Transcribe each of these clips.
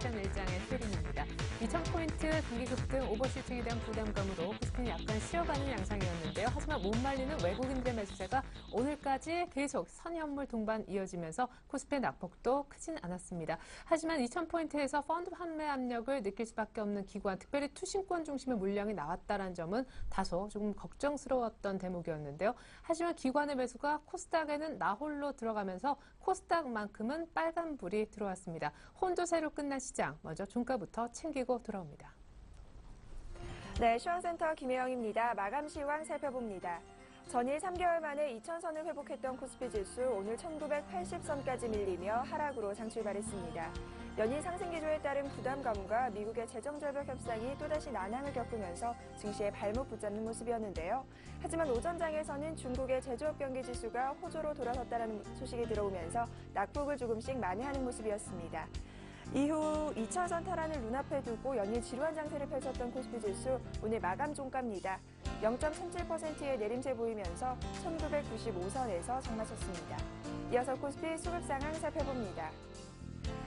시장 일장의 흐름입니다. 2,000포인트 단기 급등 오버슈팅에 대한 부담감으로 코스피는 약간 쉬어가는 양상이었는데요. 하지만 못 말리는 외국인들의 매수세가 오늘까지 계속 선현물 동반 이어지면서 코스피의 낙폭도 크진 않았습니다. 하지만 2,000포인트에서 펀드 판매 압력을 느낄 수밖에 없는 기관, 특별히 투신권 중심의 물량이 나왔다는 점은 다소 조금 걱정스러웠던 대목이었는데요. 하지만 기관의 매수가 코스닥에는 나홀로 들어가면서 코스닥만큼은 빨간불이 들어왔습니다. 혼조세로 끝난 시장, 먼저 종가부터 챙기고 돌아옵니다. 네, 시황센터 김혜영입니다. 마감 시황 살펴봅니다. 전일 3개월 만에 2,000선을 회복했던 코스피 지수 오늘 1,980선까지 밀리며 하락으로 장출발했습니다. 연일 상승 기조에 따른 부담감과 미국의 재정절벽 협상이 또다시 난항을 겪으면서 증시에 발목 붙잡는 모습이었는데요. 하지만 오전장에서는 중국의 제조업 경기 지수가 호조로 돌아섰다는 소식이 들어오면서 낙폭을 조금씩 만회하는 모습이었습니다. 이후 2,000선 탈환을 눈앞에 두고 연일 지루한 장세를 펼쳤던 코스피 지수 오늘 마감 종가입니다. 0.37%의 내림세 보이면서 1,995선에서 장마쳤습니다. 이어서 코스피 수급 상황 살펴봅니다.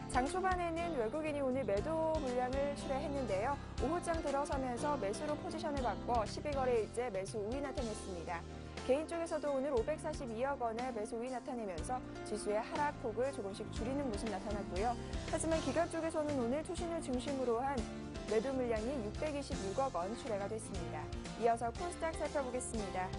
장 초반에는 외국인이 오늘 매도 물량을 출회했는데요. 오후장 들어서면서 매수로 포지션을 바꿔 12거래일째 매수 우위 나타냈습니다. 개인 쪽에서도 오늘 542억 원의 매수 우위 나타내면서 지수의 하락폭을 조금씩 줄이는 모습 나타났고요. 하지만 기관 쪽에서는 오늘 투신을 중심으로 한 매도 물량이 626억 원 출회가 됐습니다. 이어서 코스닥 살펴보겠습니다.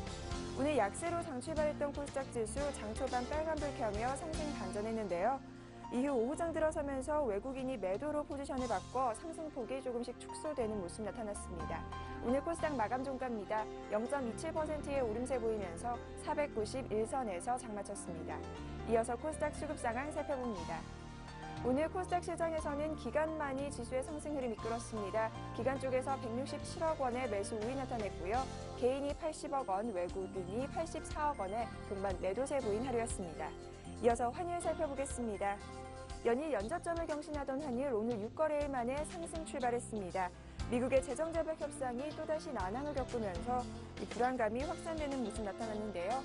오늘 약세로 장출발했던 코스닥 지수 장 초반 빨간불 켜며 상승 반전했는데요. 이후 오후장 들어서면서 외국인이 매도로 포지션을 바꿔 상승폭이 조금씩 축소되는 모습 나타났습니다. 오늘 코스닥 마감 종가입니다. 0.27%의 오름세 보이면서 491선에서 장마쳤습니다. 이어서 코스닥 수급 상황 살펴봅니다. 오늘 코스닥 시장에서는 기관만이 지수의 상승 흐름 이끌었습니다. 기관 쪽에서 167억 원의 매수 우위 나타냈고요. 개인이 80억 원, 외국인이 84억 원의 동반 매도세 보인 하루였습니다. 이어서 환율 살펴보겠습니다. 연일 연저점을 경신하던 환율 오늘 6거래일 만에 상승 출발했습니다. 미국의 재정절벽 협상이 또다시 난항을 겪으면서 이 불안감이 확산되는 모습 나타났는데요.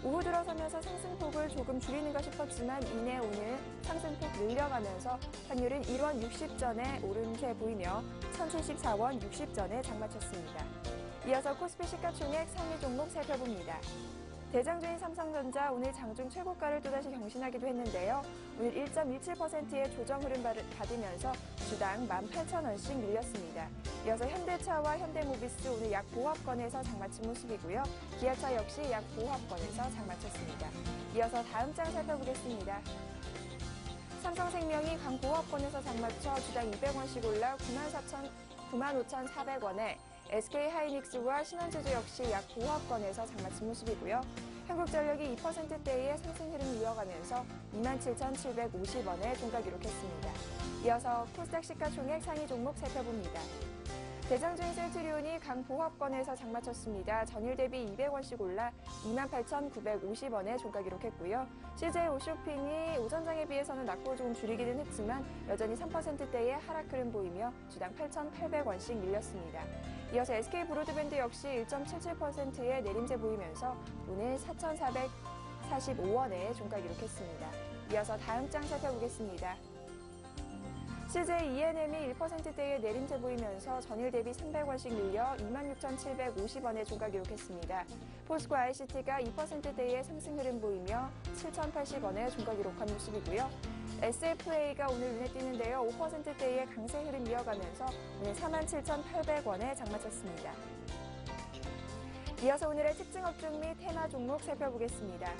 오후 들어서면서 상승폭을 조금 줄이는가 싶었지만 이내 오늘 상승폭 늘려가면서 환율은 1원 60전에 오름세 보이며 1,074원 60전에 장마쳤습니다. 이어서 코스피 시가총액 상위 종목 살펴봅니다. 대장주인 삼성전자 오늘 장중 최고가를 또다시 경신하기도 했는데요. 오늘 1.17%의 조정 흐름 받으면서 주당 18,000원씩 밀렸습니다. 이어서 현대차와 현대모비스 오늘 약 보합권에서 장마친 모습이고요. 기아차 역시 약 보합권에서 장마쳤습니다. 이어서 다음 장 살펴보겠습니다. 삼성생명이 강보합권에서 장마쳐 주당 200원씩 올라 95,400원에 SK하이닉스와 신원제조 역시 약 보합권에서 장마친 모습이고요. 한국전력이 2%대의 상승 흐름을 이어가면서 27,750원에 종가 기록했습니다. 이어서 코스닥 시가총액 상위 종목 살펴봅니다. 대장주인 셀트리온이 강보합권에서 장마쳤습니다. 전일 대비 200원씩 올라 28,950원에 종가 기록했고요. CJ 오쇼핑이 오전장에 비해서는 낙폭을 조금 줄이기는 했지만 여전히 3%대의 하락 흐름 보이며 주당 8,800원씩 밀렸습니다. 이어서 SK브로드밴드 역시 1.77%의 내림세 보이면서 오늘 4,445원에 종가 기록했습니다. 이어서 다음 장 살펴보겠습니다. CJ ENM이 1%대의 내림세 보이면서 전일 대비 300원씩 밀려 26,750원에 종가 기록했습니다. 포스코 ICT가 2%대의 상승 흐름 보이며 7,080원에 종가 기록한 모습이고요. SFA가 오늘 눈에 띄는데요. 5%대의 강세 흐름 이어가면서 오늘 47,800원에 장마쳤습니다. 이어서 오늘의 특징업종 및 테마 종목 살펴보겠습니다.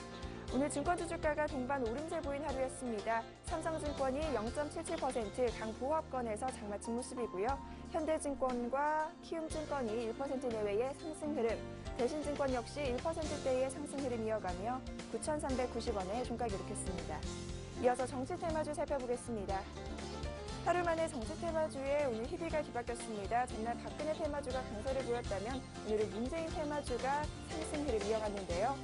오늘 증권주 주가가 동반 오름세 보인 하루였습니다. 삼성증권이 0.77% 강보합권에서 장마친 모습이고요. 현대증권과 키움증권이 1% 내외의 상승 흐름, 대신증권 역시 1%대의 상승 흐름 이어가며 9,390원에 종가 기록했습니다. 이어서 정치 테마주 살펴보겠습니다. 하루 만에 정치 테마주에 오늘 희비가 뒤바뀌었습니다. 전날 박근혜 테마주가 강세를 보였다면 오늘은 문재인 테마주가 상승 흐름 이어갔는데요.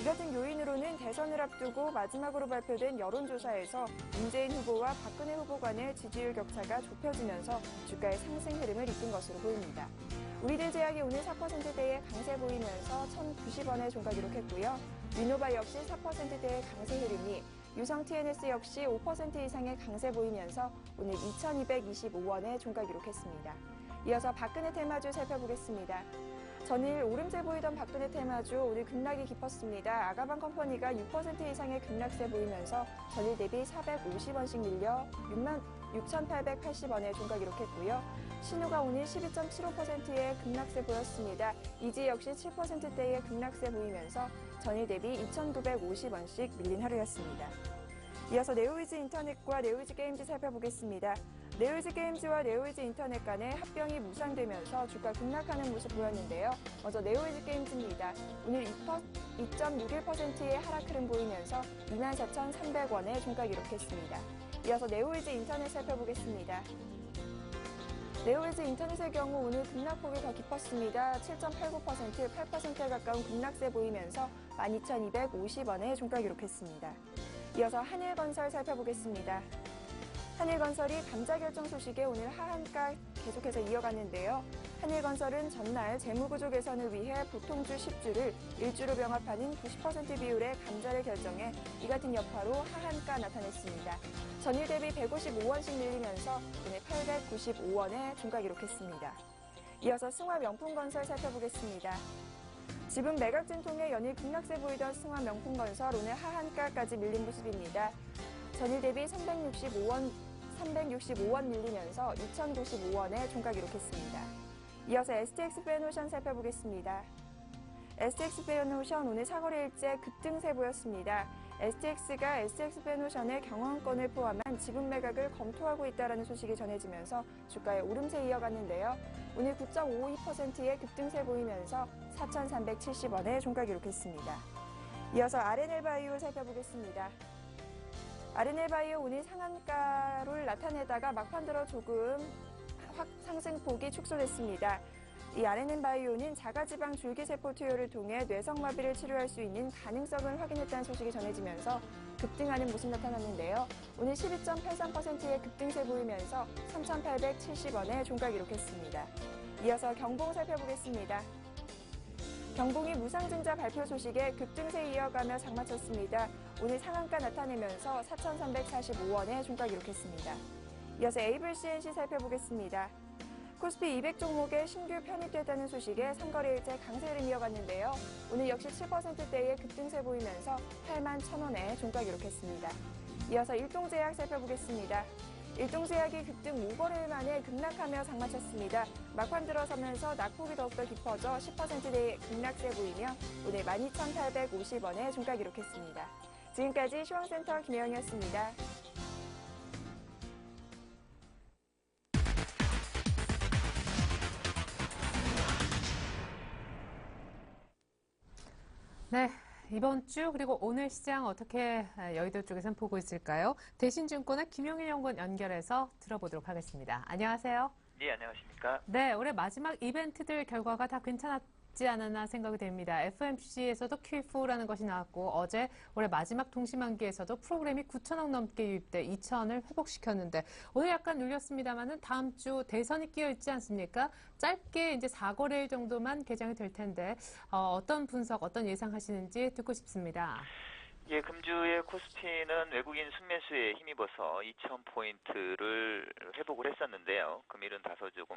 이 같은 요인으로는 대선을 앞두고 마지막으로 발표된 여론조사에서 문재인 후보와 박근혜 후보 간의 지지율 격차가 좁혀지면서 주가의 상승 흐름을 이끈 것으로 보입니다. 우리들제약이 오늘 4%대의 강세 보이면서 1,090원에 종가 기록했고요. 위노바 역시 4%대의 강세 흐름이 유성 TNS 역시 5% 이상의 강세 보이면서 오늘 2,225원에 종가 기록했습니다. 이어서 박근혜 테마주 살펴보겠습니다. 전일 오름세 보이던 박근혜 테마주 오늘 급락이 깊었습니다. 아가방 컴퍼니가 6% 이상의 급락세 보이면서 전일 대비 450원씩 밀려 6,880원에 종가 기록했고요. 신우가 오늘 12.75%의 급락세 보였습니다. 이지 역시 7%대의 급락세 보이면서 전일 대비 2,950원씩 밀린 하루였습니다. 이어서 네오위즈 인터넷과 네오위즈 게임즈 살펴보겠습니다. 네오위즈 게임즈와 네오위즈 인터넷 간의 합병이 무산되면서 주가 급락하는 모습 보였는데요. 먼저 네오위즈 게임즈입니다. 오늘 2.61%의 하락 흐름 보이면서 24,300원에 종가 기록했습니다. 이어서 네오위즈 인터넷 살펴보겠습니다. 네오위즈 인터넷의 경우 오늘 급락폭이 더 깊었습니다. 7.89%, 8%에 가까운 급락세 보이면서 12,250원에 종가 기록했습니다. 이어서 한일건설 살펴보겠습니다. 한일건설이 감자 결정 소식에 오늘 하한가 계속해서 이어갔는데요. 한일건설은 전날 재무구조 개선을 위해 보통주 10주를 1주로 병합하는 90% 비율의 감자를 결정해 이 같은 여파로 하한가 나타냈습니다. 전일 대비 155원씩 밀리면서 오늘 895원에 종가 기록했습니다. 이어서 승화명품건설 살펴보겠습니다. 지분 매각진 통해 연일 급락세 보이던 승화명품건설 오늘 하한가까지 밀린 모습입니다. 전일 대비 365원 밀리면서 2,095원에 종가 기록했습니다. 이어서 STX 페노션 살펴보겠습니다. STX 페노션 오늘 사거래일째 급등세 보였습니다. STX가 STX 페노션의 경영권을 포함한 지분 매각을 검토하고 있다는 소식이 전해지면서 주가의 오름세 이어갔는데요. 오늘 9.52%의 급등세 보이면서 4,370원에 종가 기록했습니다. 이어서 RNL바이오 살펴보겠습니다. RNL바이오 오늘 상한가를 나타내다가 막판 들어 조금 상승폭이 축소됐습니다. 이 RNL바이오는 자가지방 줄기세포 투여를 통해 뇌성마비를 치료할 수 있는 가능성을 확인했다는 소식이 전해지면서 급등하는 모습 나타났는데요. 오늘 12.83%의 급등세 보이면서 3,870원에 종가 기록했습니다. 이어서 경봉 살펴보겠습니다. 경봉이 무상증자 발표 소식에 급등세 이어가며 장마쳤습니다. 오늘 상한가 나타내면서 4,345원에 종가 기록했습니다. 이어서 에이블 CNC 살펴보겠습니다. 코스피 200 종목에 신규 편입됐다는 소식에 상거래일째 강세를 이어갔는데요. 오늘 역시 7%대의 급등세 보이면서 81,000원에 종가 기록했습니다. 이어서 일동제약 살펴보겠습니다. 일동제약이 급등 5거래일 만에 급락하며 장마쳤습니다. 막판 들어서면서 낙폭이 더욱더 깊어져 10%대의 급락세 보이며 오늘 12,850원에 종가 기록했습니다. 지금까지 시황센터 김혜영이었습니다. 네, 이번 주 그리고 오늘 시장 어떻게 여의도 쪽에선 보고 있을까요? 대신증권의 김용일 연구원 연결해서 들어보도록 하겠습니다. 안녕하세요. 네, 안녕하십니까? 네, 올해 마지막 이벤트들 결과가 다 괜찮았지 않았나 생각이 됩니다. FMC에서도 Q4라는 것이 나왔고 어제 올해 마지막 동시만기에서도 프로그램이 9천억 넘게 유입돼 2천을 회복시켰는데 오늘 약간 눌렸습니다만은 다음 주 대선이 끼어 있지 않습니까? 짧게 이제 4거래일 정도만 개장이 될 텐데 어떤 분석, 어떤 예상하시는지 듣고 싶습니다. 예, 금주의 코스피는 외국인 순매수에 힘입어서 2,000포인트를 회복을 했었는데요. 금일은 다소 조금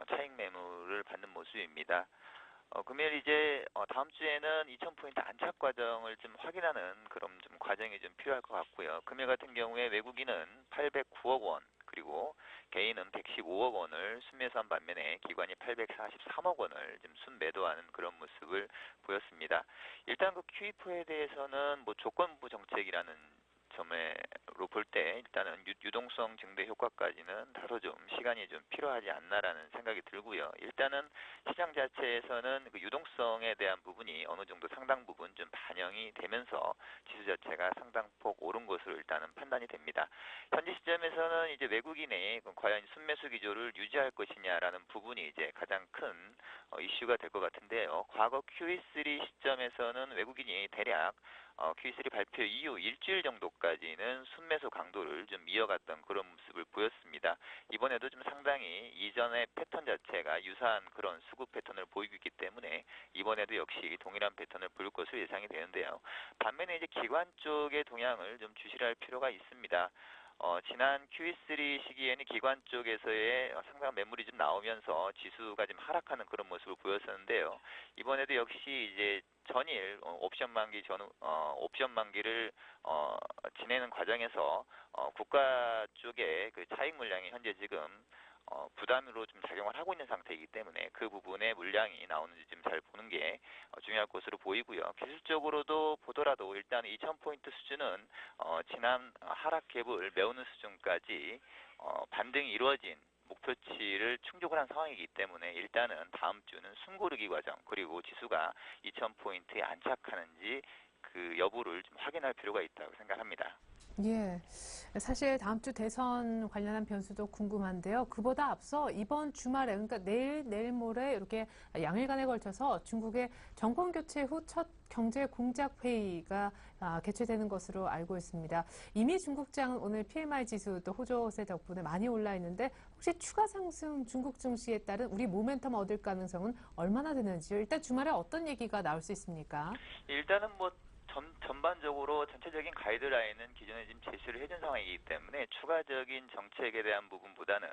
차익 매물을 받는 모습입니다. 금일 이제 다음 주에는 2,000포인트 안착 과정을 좀 확인하는 그런 좀 과정이 좀 필요할 것 같고요. 금일 같은 경우에 외국인은 809억 원, 그리고 개인은 115억 원을 순매수한 반면에 기관이 843억 원을 좀 순매도하는 그런 모습을 보였습니다. 일단 그 QE4에 대해서는 뭐 조건부 정책이라는 점으로 볼 때 일단은 유동성 증대 효과까지는 다소 좀 시간이 좀 필요하지 않나라는 생각이 들고요. 일단은 시장 자체에서는 그 유동성에 대한 부분이 어느 정도 상당 부분 좀 반영이 되면서 지수 자체가 상당폭 오른 것으로 일단은 판단이 됩니다. 현재 시점에서는 이제 외국인의 과연 순매수 기조를 유지할 것이냐라는 부분이 이제 가장 큰 이슈가 될 것 같은데요. 과거 QE3 시점에서는 외국인이 대략 QE3 발표 이후 일주일 정도까지는 순매수 강도를 좀 이어갔던 그런 모습을 보였습니다. 이번에도 좀 상당히 이전의 패턴 자체가 유사한 그런 수급 패턴을 보이고 있기 때문에 이번에도 역시 동일한 패턴을 보일 것으로 예상이 되는데요. 반면에 이제 기관 쪽의 동향을 좀 주시를 할 필요가 있습니다. 지난 QE3 시기에는 기관 쪽에서의 상당한 매물이 좀 나오면서 지수가 좀 하락하는 그런 모습을 보였었는데요. 이번에도 역시 이제 전일 옵션 만기를 지내는 과정에서 국가 쪽의 그 차익 물량이 현재 지금 부담으로 좀 작용을 하고 있는 상태이기 때문에 그 부분에 물량이 나오는지 좀 잘 보는 게 중요할 것으로 보이고요. 기술적으로도 보더라도 일단 2000포인트 수준은 지난 하락 갭을 메우는 수준까지 반등이 이루어진 목표치를 충족을 한 상황이기 때문에 일단은 다음 주는 숨고르기 과정 그리고 지수가 2000포인트에 안착하는지 그 여부를 좀 확인할 필요가 있다고 생각합니다. 예. 사실 다음 주 대선 관련한 변수도 궁금한데요. 그보다 앞서 이번 주말에, 그러니까 내일 모레 이렇게 양일간에 걸쳐서 중국의 정권 교체 후 첫 경제 공작 회의가 개최되는 것으로 알고 있습니다. 이미 중국장은 오늘 PMI 지수 또 호조세 덕분에 많이 올라 있는데 혹시 추가 상승 중국 증시에 따른 우리 모멘텀 얻을 가능성은 얼마나 되는지요? 일단 주말에 어떤 얘기가 나올 수 있습니까? 일단은 전반적으로 전체적인 가이드라인은 기존에 지금 제시를 해준 상황이기 때문에 추가적인 정책에 대한 부분보다는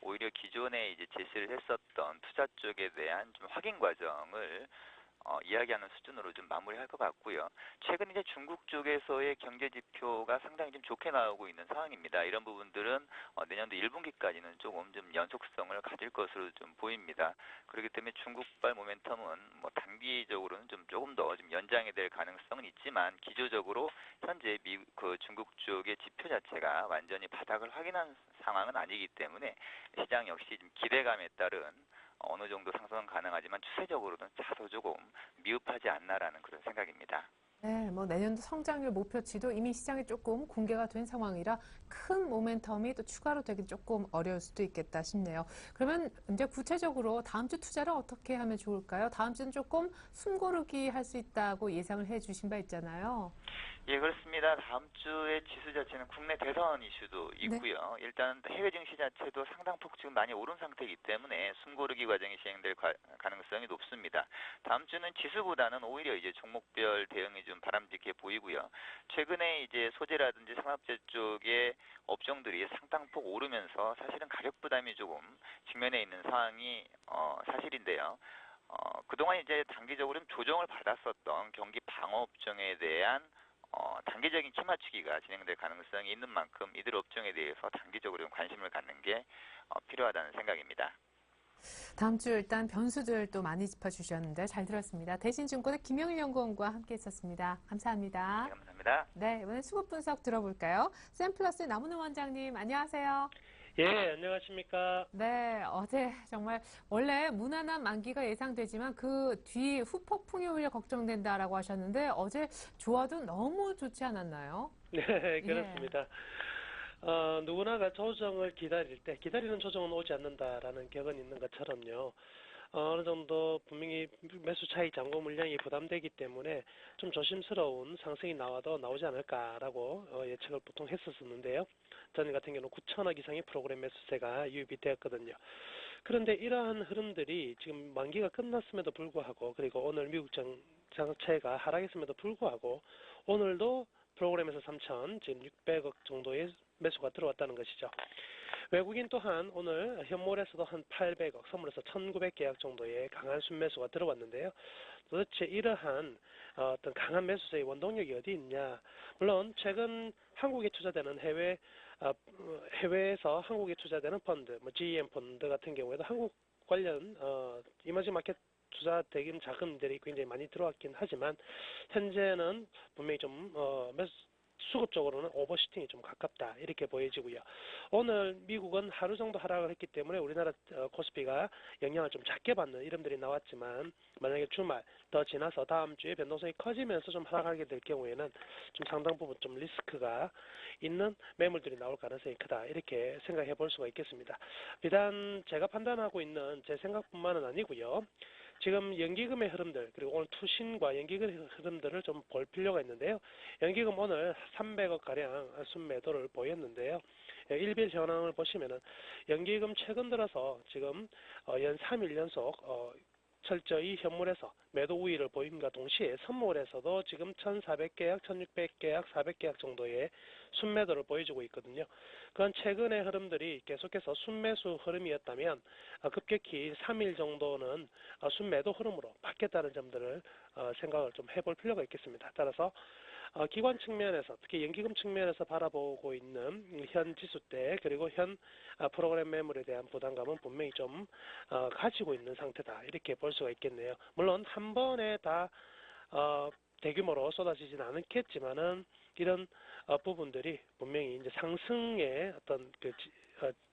오히려 기존에 이제 제시를 했었던 투자 쪽에 대한 좀 확인 과정을 이야기하는 수준으로 좀 마무리할 것 같고요. 최근 이제 중국 쪽에서의 경제 지표가 상당히 좀 좋게 나오고 있는 상황입니다. 이런 부분들은 내년도 1분기까지는 조금 좀 연속성을 가질 것으로 좀 보입니다. 그렇기 때문에 중국발 모멘텀은 단기적으로는 조금 더 좀 연장이 될 가능성은 있지만 기조적으로 현재 중국 쪽의 지표 자체가 완전히 바닥을 확인한 상황은 아니기 때문에 시장 역시 좀 기대감에 따른 어느 정도 상승은 가능하지만 추세적으로는 차도 조금 미흡하지 않나라는 그런 생각입니다. 네, 내년도 성장률 목표치도 이미 시장에 조금 공개가 된 상황이라 큰 모멘텀이 또 추가로 되긴 조금 어려울 수도 있겠다 싶네요. 그러면 이제 구체적으로 다음 주 투자를 어떻게 하면 좋을까요? 다음 주는 조금 숨고르기 할 수 있다고 예상을 해 주신 바 있잖아요. 예, 그렇습니다. 다음 주에 지수 자체는 국내 대선 이슈도 네. 있고요. 일단 해외 증시 자체도 상당폭 지금 많이 오른 상태이기 때문에 숨고르기 과정이 진행될 가능성이 높습니다. 다음 주는 지수보다는 오히려 이제 종목별 대응이 좀 바람직해 보이고요. 최근에 이제 소재라든지 산업재 쪽의 업종들이 상당폭 오르면서 사실은 가격 부담이 조금 직면해 있는 상황이 사실인데요. 그동안 이제 단기적으로 좀 조정을 받았었던 경기 방어 업종에 대한 단기적인 키 맞추기가 진행될 가능성이 있는 만큼 이들 업종에 대해서 단기적으로 좀 관심을 갖는 게 필요하다는 생각입니다. 다음 주 일단 변수들 또 많이 짚어주셨는데 잘 들었습니다. 대신증권의 김영일 연구원과 함께 했었습니다. 감사합니다. 네, 감사합니다. 네, 이번엔 수급 분석 들어볼까요? 샘플러스의 남은호 원장님, 안녕하세요. 예, 안녕하십니까. 네, 어제 정말 원래 무난한 만기가 예상되지만 그 뒤 후폭풍이 오히려 걱정된다라고 하셨는데 어제 조화도 너무 좋지 않았나요? 네, 그렇습니다. 누구나가 조정을 기다리는 조정은 오지 않는다라는 격언이 있는 것처럼요. 어느 정도 분명히 매수 차익 잔고 물량이 부담되기 때문에 좀 조심스러운 상승이 나와도 나오지 않을까라고 예측을 보통 했었는데요. 전 같은 경우는 9천억 이상의 프로그램 매수세가 유입이 되었거든요. 그런데 이러한 흐름들이 지금 만기가 끝났음에도 불구하고 그리고 오늘 미국 장세가 하락했음에도 불구하고 오늘도 프로그램에서 3천, 지금 600억 정도의 매수가 들어왔다는 것이죠. 외국인 또한 오늘 현몰에서도 한 800억, 선물에서 1900계약 정도의 강한 순매수가 들어왔는데요. 도대체 이러한 어떤 강한 매수세의 원동력이 어디 있냐? 물론 최근 한국에 투자되는 해외에서 한국에 투자되는 펀드, GEM 펀드 같은 경우에도 한국 관련 이머징 마켓 투자 대금 자금들이 굉장히 많이 들어왔긴 하지만 현재는 분명히 좀 수급적으로는 오버슈팅이 좀 가깝다 이렇게 보여지고요. 오늘 미국은 하루 정도 하락을 했기 때문에 우리나라 코스피가 영향을 좀 작게 받는 이름들이 나왔지만 만약에 주말 더 지나서 다음 주에 변동성이 커지면서 좀 하락하게 될 경우에는 좀 상당 부분 좀 리스크가 있는 매물들이 나올 가능성이 크다 이렇게 생각해 볼 수가 있겠습니다. 비단 제가 판단하고 있는 제 생각뿐만은 아니고요. 지금 연기금의 흐름들 그리고 오늘 투신과 연기금 흐름들을 좀 볼 필요가 있는데요. 연기금 오늘 300억가량 순매도를 보였는데요. 일별 현황을 보시면은 연기금 최근 들어서 지금 연 3일 연속 철저히 현물에서 매도 우위를 보임과 동시에 선물에서도 지금 1,400계약, 1,600계약, 400계약 정도의 순매도를 보여주고 있거든요. 그건 최근의 흐름들이 계속해서 순매수 흐름이었다면 급격히 3일 정도는 순매도 흐름으로 바뀌었다는 점들을 생각을 좀 해볼 필요가 있겠습니다. 따라서 기관 측면에서 특히 연기금 측면에서 바라보고 있는 현 지수대 그리고 현 프로그램 매물에 대한 부담감은 분명히 좀 가지고 있는 상태다 이렇게 볼 수가 있겠네요. 물론 한 번에 다 대규모로 쏟아지지는 않겠지만은 이런 부분들이 분명히 이제 상승의 어떤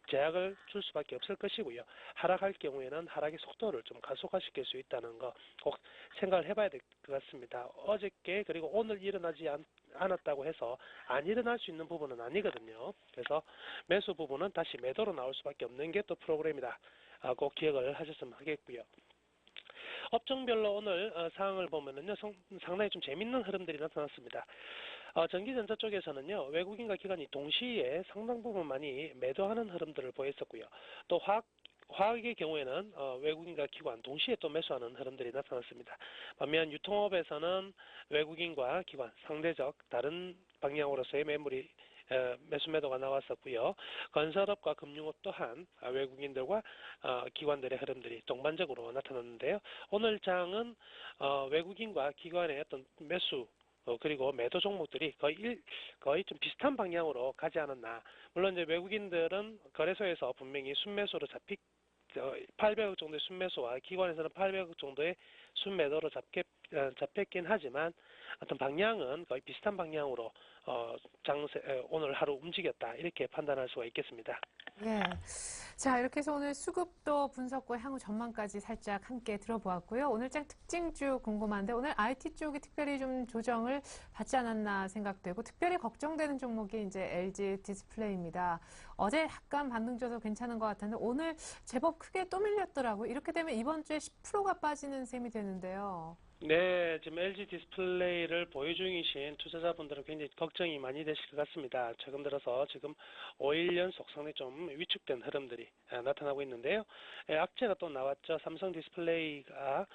제약을 줄 수밖에 없을 것이고요. 하락할 경우에는 하락의 속도를 좀 가속화시킬 수 있다는 거 꼭 생각을 해봐야 될 것 같습니다. 어저께 그리고 오늘 일어나지 않았다고 해서 안 일어날 수 있는 부분은 아니거든요. 그래서 매수 부분은 다시 매도로 나올 수밖에 없는 게 또 프로그램이다. 꼭 기억을 하셨으면 하겠고요. 업종별로 오늘 상황을 보면은요, 상당히 좀 재밌는 흐름들이 나타났습니다. 전기전자 쪽에서는요, 외국인과 기관이 동시에 상당 부분 많이 매도하는 흐름들을 보였었고요. 또 화학의 경우에는 외국인과 기관 동시에 또 매수하는 흐름들이 나타났습니다. 반면 유통업에서는 외국인과 기관 상대적 다른 방향으로서의 매수 매도가 나왔었고요. 건설업과 금융업 또한 외국인들과 기관들의 흐름들이 동반적으로 나타났는데요. 오늘 장은 외국인과 기관의 어떤 매수 그리고 매도 종목들이 거의 좀 비슷한 방향으로 가지 않았나. 물론 이제 외국인들은 거래소에서 분명히 순매수로 800억 정도의 순매수와 기관에서는 800억 정도의 순매도로 잡혔긴 하지만 어떤 방향은 거의 비슷한 방향으로 오늘 하루 움직였다 이렇게 판단할 수가 있겠습니다. 예. 자, 이렇게 해서 오늘 수급도 분석과 향후 전망까지 살짝 함께 들어보았고요. 오늘장 특징주 궁금한데 오늘 IT 쪽이 특별히 좀 조정을 받지 않았나 생각되고 특별히 걱정되는 종목이 이제 LG 디스플레이입니다. 어제 약간 반등 줘서 괜찮은 것 같았는데 오늘 제법 크게 또 밀렸더라고요. 이렇게 되면 이번 주에 10%가 빠지는 셈이 되는데요. 네, 지금 LG 디스플레이를 보유 중이신 투자자분들은 굉장히 걱정이 많이 되실 것 같습니다. 최근 들어서 지금 5일 연속 상당히 좀 위축된 흐름들이 나타나고 있는데요. 악재가 또 나왔죠. 삼성 디스플레이가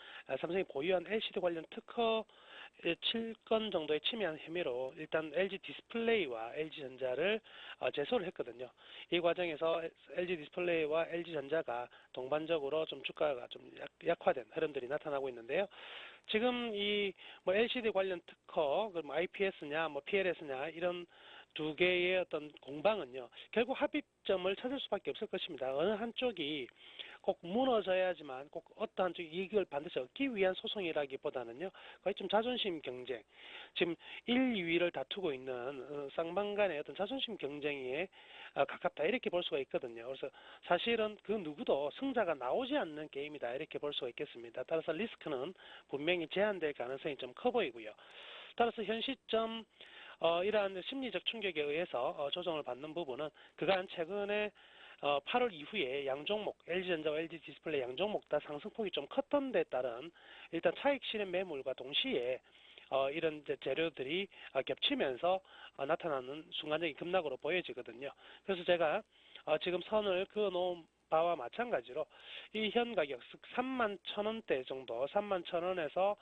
삼성이 보유한 LCD 관련 특허 7건 정도의 침해한 혐의로 일단 LG 디스플레이와 LG전자를 제소를 했거든요. 이 과정에서 LG 디스플레이와 LG전자가 동반적으로 좀 주가가 좀 약화된 흐름들이 나타나고 있는데요. 지금 이 뭐 LCD 관련 특허, 그럼 IPS냐, 뭐 PLS냐 이런 두 개의 어떤 공방은요, 결국 합의점을 찾을 수밖에 없을 것입니다. 어느 한쪽이 꼭 무너져야지만 꼭 어떠한 쪽이 이익을 반드시 얻기 위한 소송이라기보다는요, 거의 좀 자존심 경쟁, 지금 1, 2위를 다투고 있는 쌍방 간의 어떤 자존심 경쟁에 가깝다 이렇게 볼 수가 있거든요. 그래서 사실은 그 누구도 승자가 나오지 않는 게임이다 이렇게 볼 수가 있겠습니다. 따라서 리스크는 분명히 제한될 가능성이 좀 커 보이고요. 따라서 현 시점 이러한 심리적 충격에 의해서 조정을 받는 부분은 그간 최근에 8월 이후에 양종목, LG전자와 LG디스플레이 양종목 다 상승폭이 좀 컸던 데 따른 일단 차익 실현 매물과 동시에 이런 이제 재료들이 겹치면서 나타나는 순간적인 급락으로 보여지거든요. 그래서 제가 지금 선을 그어놓은 바와 마찬가지로 이 현 가격 31,000원대 정도, 31,000원에서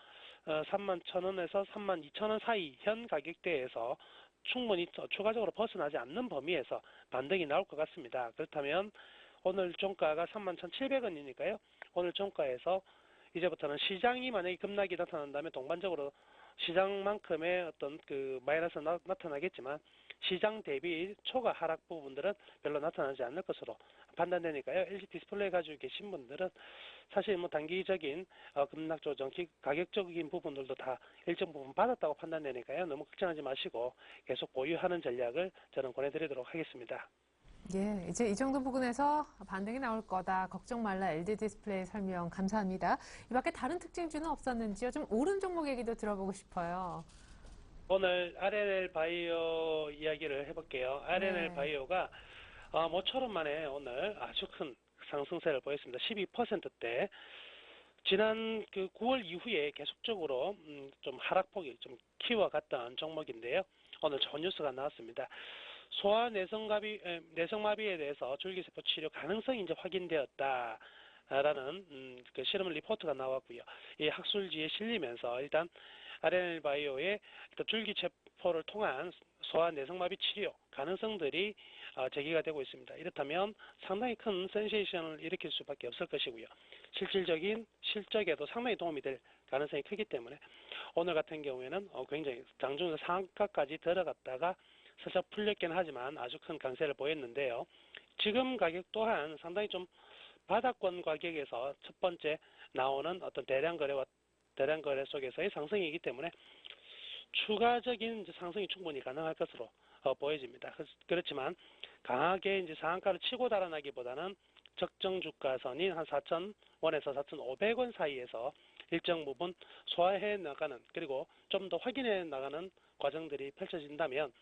31,000원에서 32,000원 사이 현 가격대에서 충분히 추가적으로 벗어나지 않는 범위에서 반등이 나올 것 같습니다. 그렇다면 오늘 종가가 31,700원이니까요. 오늘 종가에서 이제부터는 시장이 만약에 급락이 나타난다면 동반적으로 시장만큼의 어떤 그 마이너스가 나타나겠지만 시장 대비 초과 하락 부분들은 별로 나타나지 않을 것으로 판단되니까요. LG 디스플레이 가지고 계신 분들은 사실 뭐 단기적인 급락 조정, 가격적인 부분들도 다 일정 부분 받았다고 판단되니까요. 너무 걱정하지 마시고 계속 보유하는 전략을 저는 권해드리도록 하겠습니다. 예, 이제 이 정도 부분에서 반등이 나올 거다. 걱정 말라. LG 디스플레이 설명 감사합니다. 이 밖에 다른 특징주는 없었는지요? 좀 오른 종목 얘기도 들어보고 싶어요. 오늘 RNL 바이오 이야기를 해볼게요. RNL 네. 바이오가 모처럼 만에 오늘 아주 큰 상승세를 보였습니다. 12%대. 지난 그 9월 이후에 계속적으로 좀 하락폭이 좀 키워갔던 종목인데요. 오늘 좋은 뉴스가 나왔습니다. 소아 내성마비에 대해서 줄기세포 치료 가능성이 이제 확인되었다. 그 실험 리포트가 나왔고요. 이 학술지에 실리면서 일단 RNL 바이오의 줄기세포를 통한 소아 내성마비 치료 가능성들이 제기가 되고 있습니다. 이렇다면 상당히 큰 센세이션을 일으킬 수밖에 없을 것이고요. 실질적인 실적에도 상당히 도움이 될 가능성이 크기 때문에 오늘 같은 경우에는 굉장히 장중 상한가까지 들어갔다가 살짝 풀렸긴 하지만 아주 큰 강세를 보였는데요. 지금 가격 또한 상당히 좀 바닥권 가격에서 첫 번째 나오는 어떤 대량 거래 속에서의 상승이기 때문에 추가적인 상승이 충분히 가능할 것으로 보여집니다. 그렇지만 강하게 이제 상한가를 치고 달아나기보다는 적정 주가선인 한 4,000원에서 4,500원 사이에서 일정 부분 소화해 나가는 그리고 좀 더 확인해 나가는 과정들이 펼쳐진다면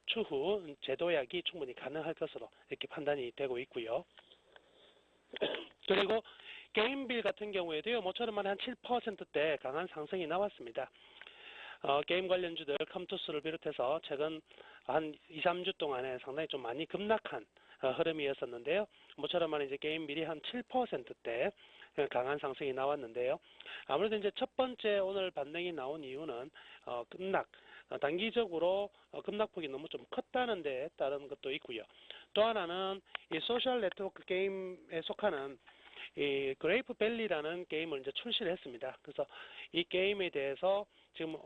추후 재도약이 충분히 가능할 것으로 이렇게 판단이 되고 있고요. 그리고 게임빌 같은 경우에도요, 모처럼 한 7%대 강한 상승이 나왔습니다. 게임 관련주들 컴투스를 비롯해서 최근 한 2, 3주 동안에 상당히 좀 많이 급락한 흐름이었었는데요. 모처럼 이제 게임빌이 한 7%대 강한 상승이 나왔는데요. 아무래도 이제 첫 번째 오늘 반등이 나온 이유는 단기적으로 급락폭이 너무 좀 컸다는 데 따른 것도 있고요. 또 하나는 이 소셜 네트워크 게임에 속하는 이 그레이프 밸리라는 게임을 이제 출시를 했습니다. 그래서 이 게임에 대해서 지금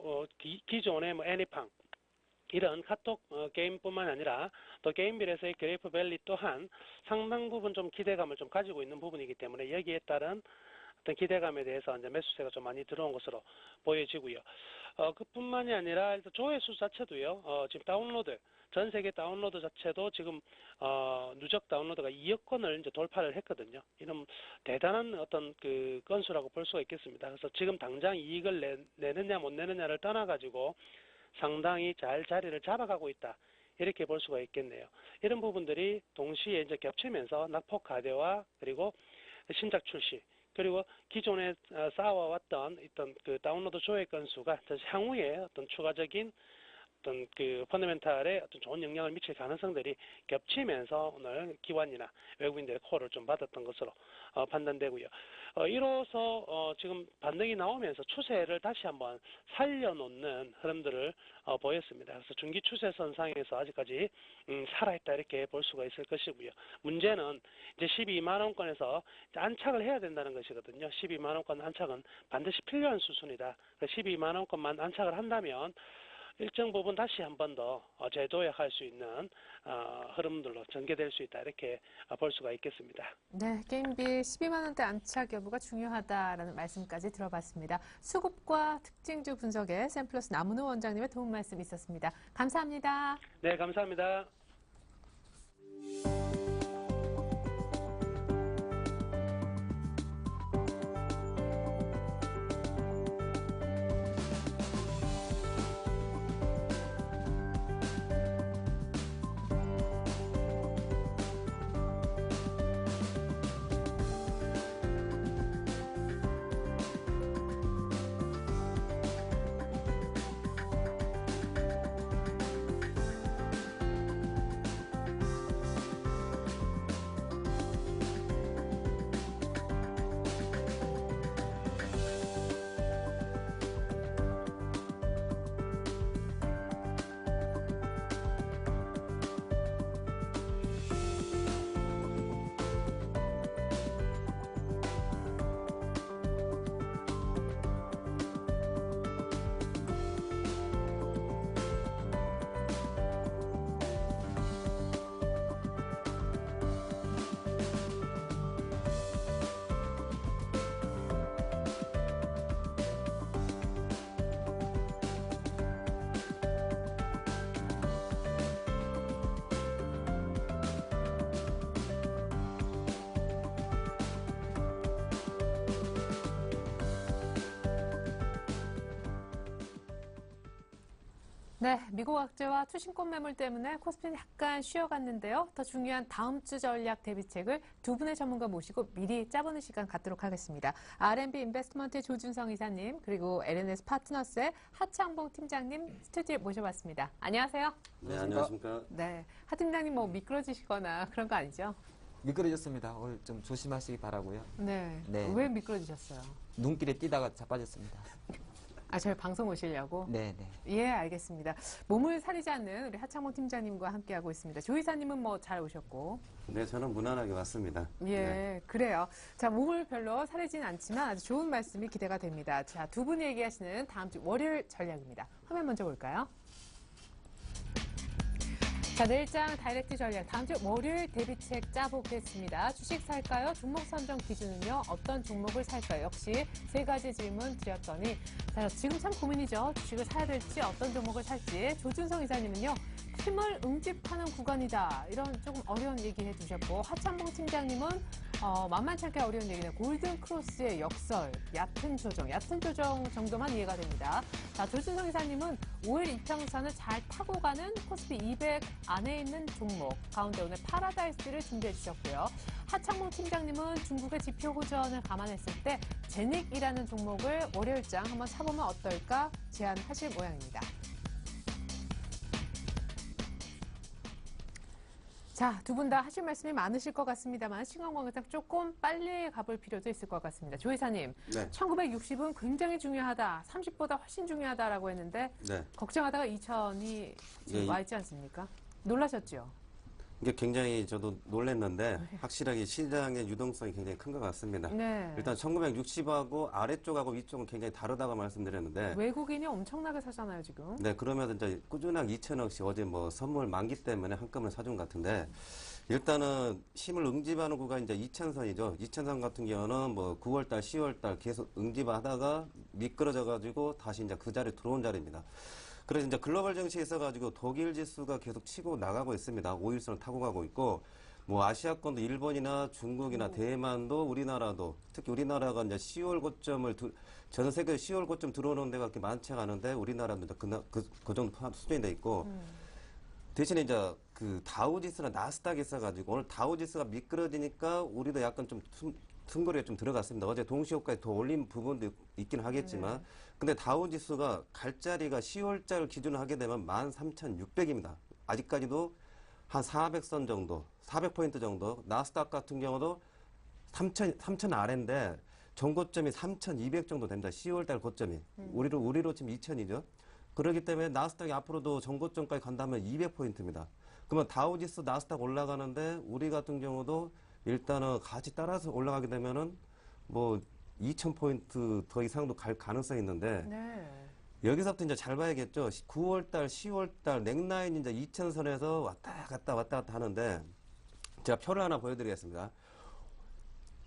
기존의 애니팡 이런 카톡 게임뿐만 아니라 또 게임빌에서의 그레이프 밸리 또한 상당 부분 좀 기대감을 좀 가지고 있는 부분이기 때문에 여기에 따른 어떤 기대감에 대해서 이제 매수세가 좀 많이 들어온 것으로 보여지고요. 그뿐만이 아니라 일단 조회수 자체도요. 지금 전 세계 다운로드 자체도 지금 누적 다운로드가 2억 건을 이제 돌파를 했거든요. 이런 대단한 어떤 그 건수라고 볼 수가 있겠습니다. 그래서 지금 당장 이익을 내느냐 못 내느냐를 떠나가지고 상당히 잘 자리를 잡아가고 있다. 이렇게 볼 수가 있겠네요. 이런 부분들이 동시에 이제 겹치면서 낙폭 가대화 그리고 신작 출시 그리고 기존에 쌓아왔던 어떤 그 다운로드 조회 건수가 향후에 어떤 추가적인 어떤 그 펀더멘탈에 어떤 좋은 영향을 미칠 가능성들이 겹치면서 오늘 기관이나 외국인들의 콜을 좀 받았던 것으로 판단되고요. 이로써 지금 반등이 나오면서 추세를 다시 한번 살려놓는 흐름들을 보였습니다. 그래서 중기 추세선상에서 아직까지 살아있다 이렇게 볼 수가 있을 것이고요. 문제는 이제 12만 원권에서 안착을 해야 된다는 것이거든요. 12만 원권 안착은 반드시 필요한 수순이다. 12만 원권만 안착을 한다면 일정 부분 다시 한 번 더 재도약할 수 있는 흐름들로 전개될 수 있다 이렇게 볼 수가 있겠습니다. 네, 게임비 12만 원대 안착 여부가 중요하다라는 말씀까지 들어봤습니다. 수급과 특징주 분석에 샘플러스 남은우 원장님의 도움 말씀 있었습니다. 감사합니다. 네, 감사합니다. 네, 미국 악재와 투신권 매물 때문에 코스피는 약간 쉬어갔는데요. 더 중요한 다음 주 전략 대비책을 두 분의 전문가 모시고 미리 짜보는 시간 갖도록 하겠습니다. R&B 인베스트먼트의 조준성 이사님, 그리고 LNS 파트너스의 하창봉 팀장님 스튜디오에 모셔봤습니다. 안녕하세요. 네, 안녕하십니까. 네, 하 팀장님 뭐 미끄러지시거나 그런 거 아니죠? 미끄러졌습니다. 오늘 좀 조심하시기 바라고요. 네. 네. 왜 미끄러지셨어요? 눈길에 뛰다가 자빠졌습니다. 아, 저희 방송 오시려고? 네, 네. 예, 알겠습니다. 몸을 사리지 않는 우리 하창봉 팀장님과 함께하고 있습니다. 조 이사님은 뭐 잘 오셨고. 네, 저는 무난하게 왔습니다. 예, 네. 그래요. 자, 몸을 별로 사리진 않지만 아주 좋은 말씀이 기대가 됩니다. 자, 두 분이 얘기하시는 다음 주 월요일 전략입니다. 화면 먼저 볼까요? 자, 내일장 다이렉트 전략. 다음 주 월요일 대비책 짜보겠습니다. 주식 살까요? 종목 선정 기준은요? 어떤 종목을 살까요? 역시 세 가지 질문 드렸더니, 자, 지금 참 고민이죠. 주식을 사야 될지, 어떤 종목을 살지. 조준성 이사님은요? 힘을 응집하는 구간이다. 이런 조금 어려운 얘기 해주셨고, 하창봉 팀장님은 만만치 않게 어려운 얘기는 골든 크로스의 역설, 얕은 조정 정도만 이해가 됩니다. 자, 조준성 이사님은 5일 이평선을 잘 타고 가는 코스피 200 안에 있는 종목 가운데 오늘 파라다이스를 준비해 주셨고요. 하창봉 팀장님은 중국의 지표 호전을 감안했을 때 제닉이라는 종목을 월요일장 한번 사보면 어떨까 제안하실 모양입니다. 자, 두 분 다 하실 말씀이 많으실 것 같습니다만 시간 관계상 조금 빨리 가볼 필요도 있을 것 같습니다. 조 이사님, 네. 1960은 굉장히 중요하다, 30보다 훨씬 중요하다라고 했는데 네. 걱정하다가 2000이 지금 예, 와 있지 않습니까? 놀라셨죠? 이게 굉장히 저도 놀랐는데 확실하게 시장의 유동성이 굉장히 큰 것 같습니다. 네. 일단 1960하고 아래쪽하고 위쪽은 굉장히 다르다고 말씀드렸는데 외국인이 엄청나게 사잖아요, 지금. 네, 그러면서 이제 꾸준하게 2천억씩 어제 뭐 선물 만기 때문에 한꺼번에 사준 것 같은데 일단은 힘을 응집하는 구간이 이제 2천선이죠. 2천선 같은 경우는 뭐 9월달, 10월달 계속 응집하다가 미끄러져가지고 다시 이제 그 자리에 들어온 자리입니다. 그래서 이제 글로벌 증시에 있어가지고 독일 지수가 계속 치고 나가고 있습니다. 5일선을 타고 가고 있고, 뭐 아시아권도 일본이나 중국이나 대만도 우리나라도 특히 우리나라가 이제 10월 고점을 전 세계 10월 고점 들어오는 데가 그렇게 많지 않은데 우리나라도 이제 그 정도 수준이 돼 있고, 대신에 이제 그 다우지수나 나스닥이 있어가지고 오늘 다우지수가 미끄러지니까 우리도 약간 좀 숨고리가 좀 들어갔습니다. 어제 동시효과에 더 올린 부분도 있긴 하겠지만, 근데 다우지수가 갈 자리가 10월달 기준으로 하게 되면 13,600입니다. 아직까지도 한 400선 정도, 400포인트 정도, 나스닥 같은 경우도 3,000 아래인데 전고점이 3,200 정도 됩니다. 10월달 고점이. 우리로 지금 2,000이죠. 그렇기 때문에 나스닥이 앞으로도 전고점까지 간다면 200포인트입니다. 그러면 다우지수 나스닥 올라가는데 우리 같은 경우도 일단은 같이 따라서 올라가게 되면은 뭐 2,000포인트 더 이상도 갈 가능성이 있는데 네. 여기서부터 이제 잘 봐야겠죠. 9월달, 10월달 넥라인 이제 2,000선에서 왔다 갔다 하는데 제가 표를 하나 보여드리겠습니다.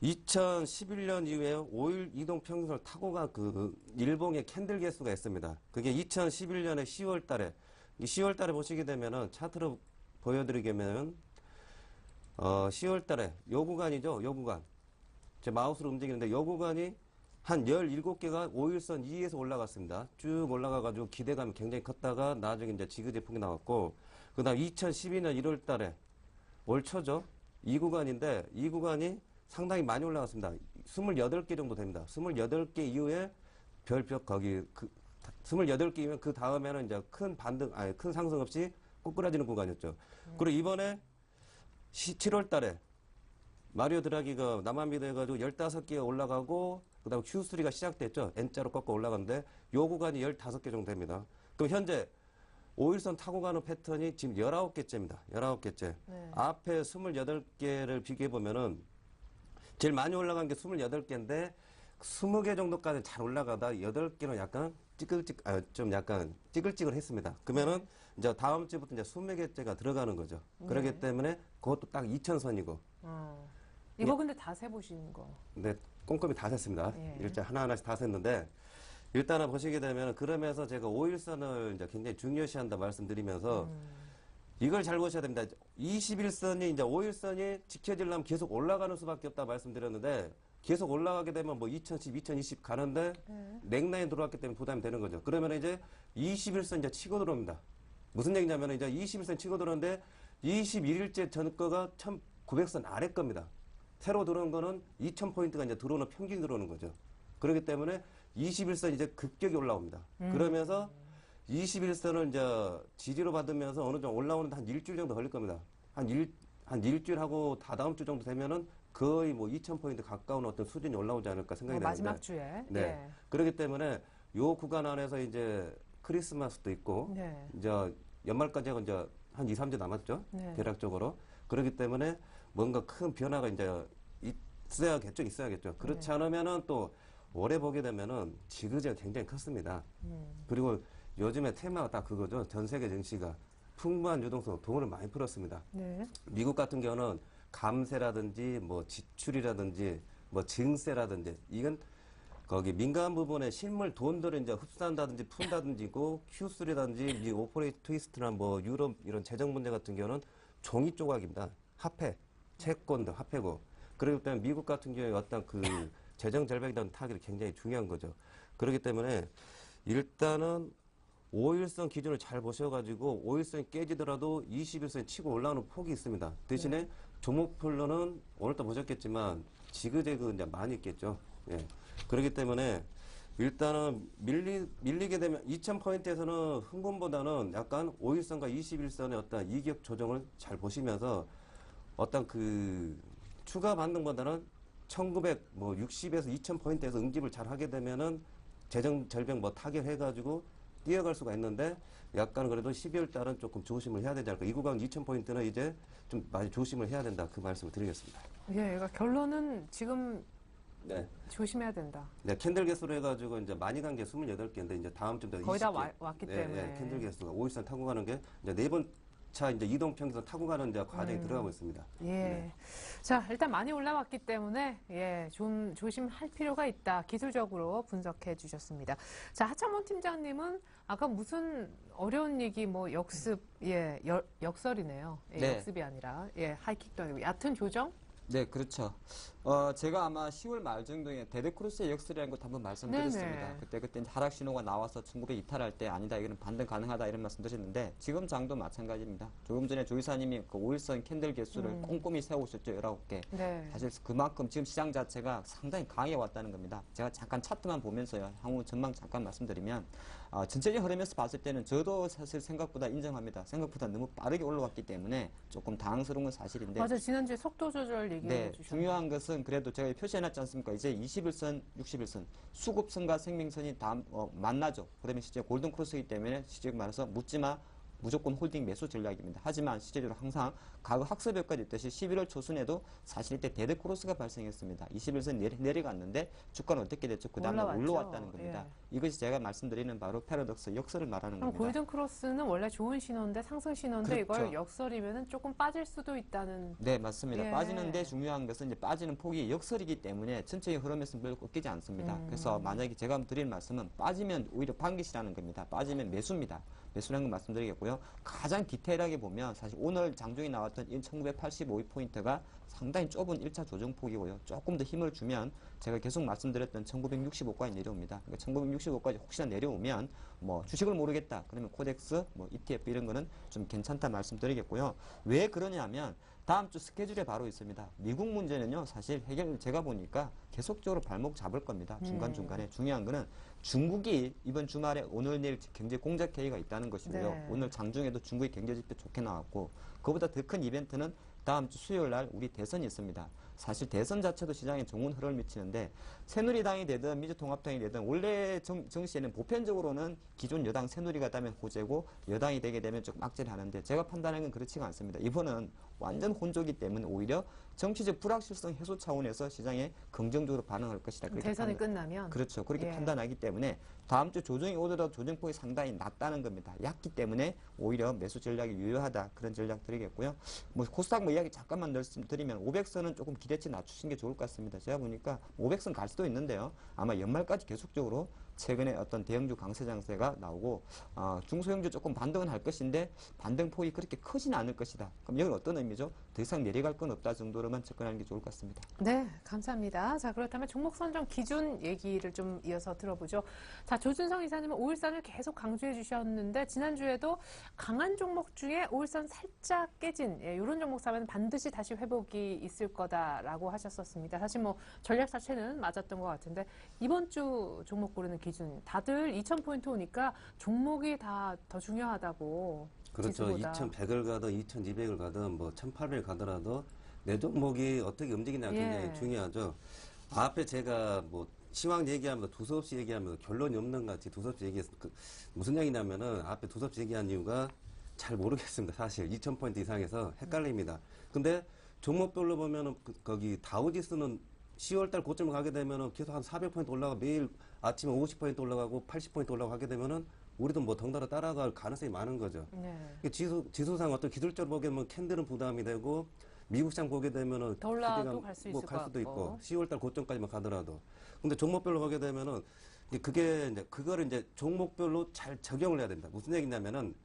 2011년 이후에 5일 이동 평균선을 타고 간 그 일봉의 캔들 개수가 있습니다. 그게 2011년에 10월달에 10월달에 보시게 되면은 차트로 보여드리겠면 10월달에 요 구간이죠. 요 구간. 제 마우스로 움직이는데 요 구간이 한 17개가 5일선 2에서 올라갔습니다. 쭉 올라가가지고 기대감이 굉장히 컸다가 나중에 이제 지그재풍이 나왔고, 그 다음 2012년 1월 달에 올 초죠. 이 구간인데, 이 구간이 상당히 많이 올라갔습니다. 28개 정도 됩니다. 28개 이후에 별표 거기, 28개 이후에 그 다음에는 이제 큰 상승 없이 꼬꾸라지는 구간이었죠. 그리고 이번에 7월 달에 마리오 드라기가 남한미도 해가지고 15개가 올라가고, 그 다음에 Q3가 시작됐죠. N자로 꺾어 올라가는데, 요 구간이 15개 정도 됩니다. 그럼 현재 5일선 타고 가는 패턴이 지금 19개째입니다. 19개째. 네. 앞에 28개를 비교해보면은, 제일 많이 올라간 게 28개인데, 20개 정도까지 잘 올라가다 8개는 약간 좀 약간 찌글찌글했습니다. 그러면은 이제 다음 주부터 이제 20개째가 들어가는 거죠. 그렇기 때문에 그것도 딱 2,000선이고. 이거 근데 다 세보신 거. 네, 꼼꼼히 다 셌습니다. 예. 일단 하나하나씩 다 셌는데, 일단은 보시게 되면, 그러면서 제가 5일선을 이제 굉장히 중요시한다 말씀드리면서, 이걸 잘 보셔야 됩니다. 21선이, 이제 5일선이 지켜지려면 계속 올라가는 수밖에 없다 말씀드렸는데, 계속 올라가게 되면 뭐 2010, 2020 가는데, 넥라인 들어왔기 때문에 부담이 되는 거죠. 그러면 이제 21선 이제 치고 들어옵니다. 무슨 얘기냐면 이제 21선 치고 들어오는데, 21일째 전거가 1900선 아래 겁니다. 새로 들어온 거는 2,000포인트가 이제 들어오는 평균이 들어오는 거죠. 그렇기 때문에 21선 이제 급격히 올라옵니다. 그러면서 21선을 이제 지지로 받으면서 어느 정도 올라오는데 한 일주일 정도 걸릴 겁니다. 한 한 일주일하고 다다음 주 정도 되면은 거의 뭐 2,000포인트 가까운 어떤 수준이 올라오지 않을까 생각이 되는데. 마지막 주에. 네. 예. 그렇기 때문에 요 구간 안에서 이제 크리스마스도 있고, 네. 이제 연말까지 하고 이제 한 2, 3주 남았죠. 네. 대략적으로. 그렇기 때문에 뭔가 큰 변화가 이제 있어야겠죠. 그렇지 않으면은 또 올해 보게 되면은 지그재가 굉장히 컸습니다. 그리고 요즘에 테마가 딱 그거죠. 전 세계 증시가 풍부한 유동성, 돈을 많이 풀었습니다. 네. 미국 같은 경우는 감세라든지 뭐 지출이라든지 뭐 증세라든지 이건 거기 민간 부분에 실물 돈들을 이제 흡수한다든지 푼다든지고 Q3라든지 이 오퍼레이트 트위스트나 뭐 유럽 이런 재정 문제 같은 경우는 종이 조각입니다. 화폐, 채권도 화폐고. 그렇기 때문에 미국 같은 경우에 어떤 그 재정 절벽이라는 타격이 굉장히 중요한 거죠. 그렇기 때문에 일단은 5일선 기준을 잘 보셔가지고 5일선이 깨지더라도 21선 치고 올라오는 폭이 있습니다. 대신에 종목별로는 오늘도 보셨겠지만 지그재그 이제 많이 있겠죠. 예. 그렇기 때문에 일단은 밀리게 되면 2,000포인트에서는 흥분보다는 약간 5일선과 21선의 어떤 이격 조정을 잘 보시면서 어떤 그 추가 반등보다는 1960에서 2,000포인트에서 응집을 잘 하게 되면은 재정 절벽 뭐 타결해가지고 뛰어갈 수가 있는데 약간 그래도 12월 달은 조금 조심을 해야 되지 않을까. 이 구간 2,000포인트는 이제 좀 많이 조심을 해야 된다. 그 말씀을 드리겠습니다. 예, 그러니까 결론은 지금 네. 조심해야 된다. 네, 캔들 개수로 해가지고 이제 많이 간 게 28개인데 이제 다음 주부터 거의 다 20개. 왔기 네, 때문에. 네, 캔들 개수가 5일선 타고 가는 게 이제 네 번 차 이제 이동 평균선 타고 가는 이제 과정이 들어가고 있습니다. 예. 네. 자, 일단 많이 올라왔기 때문에, 예, 좀 조심할 필요가 있다. 기술적으로 분석해 주셨습니다. 자, 하창몬 팀장님은 아까 무슨 어려운 얘기, 뭐, 역습, 예, 역설이네요. 예, 네. 역습이 아니라, 예, 하이킥도 아니고, 얕은 조정? 네, 그렇죠. 제가 아마 10월 말 정도에 데드크로스의 역설이라는 것도 한번 말씀드렸습니다. 네네. 그때 이제 하락 신호가 나와서 1900 이탈할 때 아니다, 이거는 반등 가능하다 이런 말씀 드렸는데 지금 장도 마찬가지입니다. 조금 전에 조이사님이 그 5일선 캔들 개수를 꼼꼼히 세우셨죠, 19개. 네. 사실 그만큼 지금 시장 자체가 상당히 강해 왔다는 겁니다. 제가 잠깐 차트만 보면서요, 향후 전망 잠깐 말씀드리면 전체적인 흐름에서 봤을 때는 저도 사실 생각보다 인정합니다. 생각보다 너무 빠르게 올라왔기 때문에 조금 당황스러운 건 사실인데. 맞아요. 지난주에 속도 조절 얘기해 네, 주셨는데. 중요한 것은 그래도 제가 표시해놨지 않습니까? 이제 21선, 61선, 수급선과 생명선이 다 만나죠. 그러면 실제 골든 크로스이기 때문에 실제 말해서 묻지마. 무조건 홀딩 매수 전략입니다. 하지만 실제로 항상 과거 학습 효과도 있듯이 11월 초순에도 사실 이때 데드 크로스가 발생했습니다. 21선 내려갔는데 주가는 어떻게 됐죠? 그 다음에 올라왔죠. 올라왔다는 겁니다. 예. 이것이 제가 말씀드리는 바로 패러독스, 역설을 말하는 그럼 겁니다. 골든 크로스는 원래 좋은 신호인데 상승 신호인데 그렇죠. 이걸 역설이면은 조금 빠질 수도 있다는. 네, 맞습니다. 예. 빠지는데 중요한 것은 이제 빠지는 폭이 역설이기 때문에 전체의 흐름에서 별로 꺾이지 않습니다. 그래서 만약에 제가 드릴 말씀은 빠지면 오히려 반기시라는 겁니다. 빠지면 매수입니다. 매수라는 걸 말씀드리겠고요. 가장 디테일하게 보면 사실 오늘 장중에 나왔던 1985포인트가 상당히 좁은 1차 조정폭이고요. 조금 더 힘을 주면 제가 계속 말씀드렸던 1965까지 내려옵니다. 그러니까 1965까지 혹시나 내려오면 뭐 주식을 모르겠다. 그러면 코덱스, 뭐 ETF 이런 거는 좀 괜찮다 말씀드리겠고요. 왜 그러냐면 다음 주 스케줄에 바로 있습니다. 미국 문제는요, 사실 제가 보니까 계속적으로 발목 잡을 겁니다. 중간중간에. 중요한 거는 중국이 이번 주말에 오늘 내일 경제 공작 회의가 있다는 것이고요. 네. 오늘 장중에도 중국의 경제 지표 좋게 나왔고, 그보다 더 큰 이벤트는 다음 주 수요일 날 우리 대선이 있습니다. 사실 대선 자체도 시장에 좋은 흐름을 미치는데 새누리당이 되든 민주통합당이 되든 원래 정시에는 보편적으로는 기존 여당 새누리가 되면 호재고 여당이 되게 되면 조금 악재를 하는데 제가 판단하는 건 그렇지가 않습니다. 이번은 완전 혼조기 때문에 오히려 정치적 불확실성 해소 차원에서 시장에 긍정적으로 반응할 것이다. 그렇게 대선이 끝나면. 그렇죠. 그렇게 예. 판단하기 때문에 다음 주 조정이 오더라도 조정폭이 상당히 낮다는 겁니다. 얕기 때문에 오히려 매수 전략이 유효하다. 그런 전략 드리겠고요. 뭐 코스닥 뭐 이야기 잠깐만 말씀드리면 500선은 조금 기대치 낮추신 게 좋을 것 같습니다. 제가 보니까 500선 갈 수도 있는데요. 아마 연말까지 계속적으로 최근에 어떤 대형주 강세 장세가 나오고 중소형주 조금 반등은 할 것인데 반등폭이 그렇게 크지는 않을 것이다. 그럼 여기는 어떤 의미죠? 더 이상 내려갈 건 없다 정도로만 접근하는 게 좋을 것 같습니다. 네, 감사합니다. 자, 그렇다면 종목 선정 기준 얘기를 좀 이어서 들어보죠. 자, 조준성 이사님은 5일선을 계속 강조해 주셨는데 지난주에도 강한 종목 중에 5일선 살짝 깨진 이런 종목 사면 반드시 다시 회복이 있을 거다라고 하셨었습니다. 사실 뭐 전략 자체는 맞았던 것 같은데 이번 주 종목 고르는 기준 다들 2,000포인트 오니까 종목이 다 더 중요하다고. 그렇죠. 지수보다. 2100을 가든 2200을 가든 뭐 1800을 가더라도 내 종목이 어떻게 움직이냐가 굉장히 예. 중요하죠. 앞에 제가 뭐 시황 얘기하면서 두서없이 얘기하면서 결론이 없는 것 같이 두서없이 얘기해서 무슨 얘기냐면은 앞에 두서없이 얘기한 이유가 잘 모르겠습니다. 사실 2000포인트 이상에서 헷갈립니다. 근데 종목별로 보면은 거기 다우지수는 10월달 고점을 가게 되면은 계속 한 400포인트 올라가 매일 아침에 50포인트 올라가고 80포인트 올라가고 하게 되면은 우리도 뭐 덩달아 따라갈 가능성이 많은 거죠. 네. 지수상 어떤 기술적으로 보게 되면 캔들은 부담이 되고 미국 시장 보게 되면은 더 올라도 기대감 갈 수 뭐 있을 갈 것 수도 같고. 있고 10월달 고점까지만 가더라도 근데 종목별로 보게 되면은 이제 그게 이제 그거를 이제 종목별로 잘 적용을 해야 됩니다. 무슨 얘기냐면은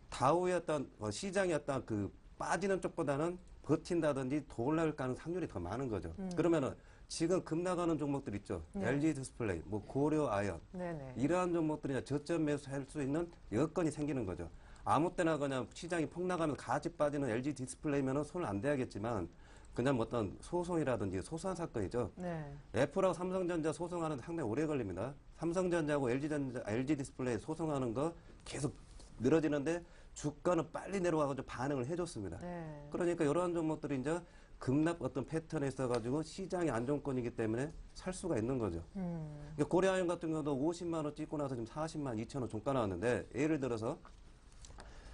다우의 어떤 시장의 어떤 그 빠지는 쪽보다는 버틴다든지 더 올라갈 가능성 확률이 더 많은 거죠. 그러면은 지금 급나가는 종목들 있죠. 네. LG 디스플레이, 뭐 고려 아연 네네. 이러한 종목들이 저점 매수할 수 있는 여건이 생기는 거죠. 아무 때나 그냥 시장이 폭락하면 같이 빠지는 LG 디스플레이면은 손을 안 대야겠지만 그냥 뭐 어떤 소송이라든지 소소한 사건이죠. 네. 애플하고 삼성전자 소송하는데 상당히 오래 걸립니다. 삼성전자하고 LG 디스플레이 소송하는 거 계속 늘어지는데 주가는 빨리 내려와가지고 반응을 해줬습니다. 네. 그러니까 이러한 종목들이 이제 급락 어떤 패턴에 있어가지고 시장이 안정권이기 때문에 살 수가 있는 거죠. 그러니까 고려아연 같은 경우도 50만 원 찍고 나서 지금 40만 2천 원 종가 나왔는데 예를 들어서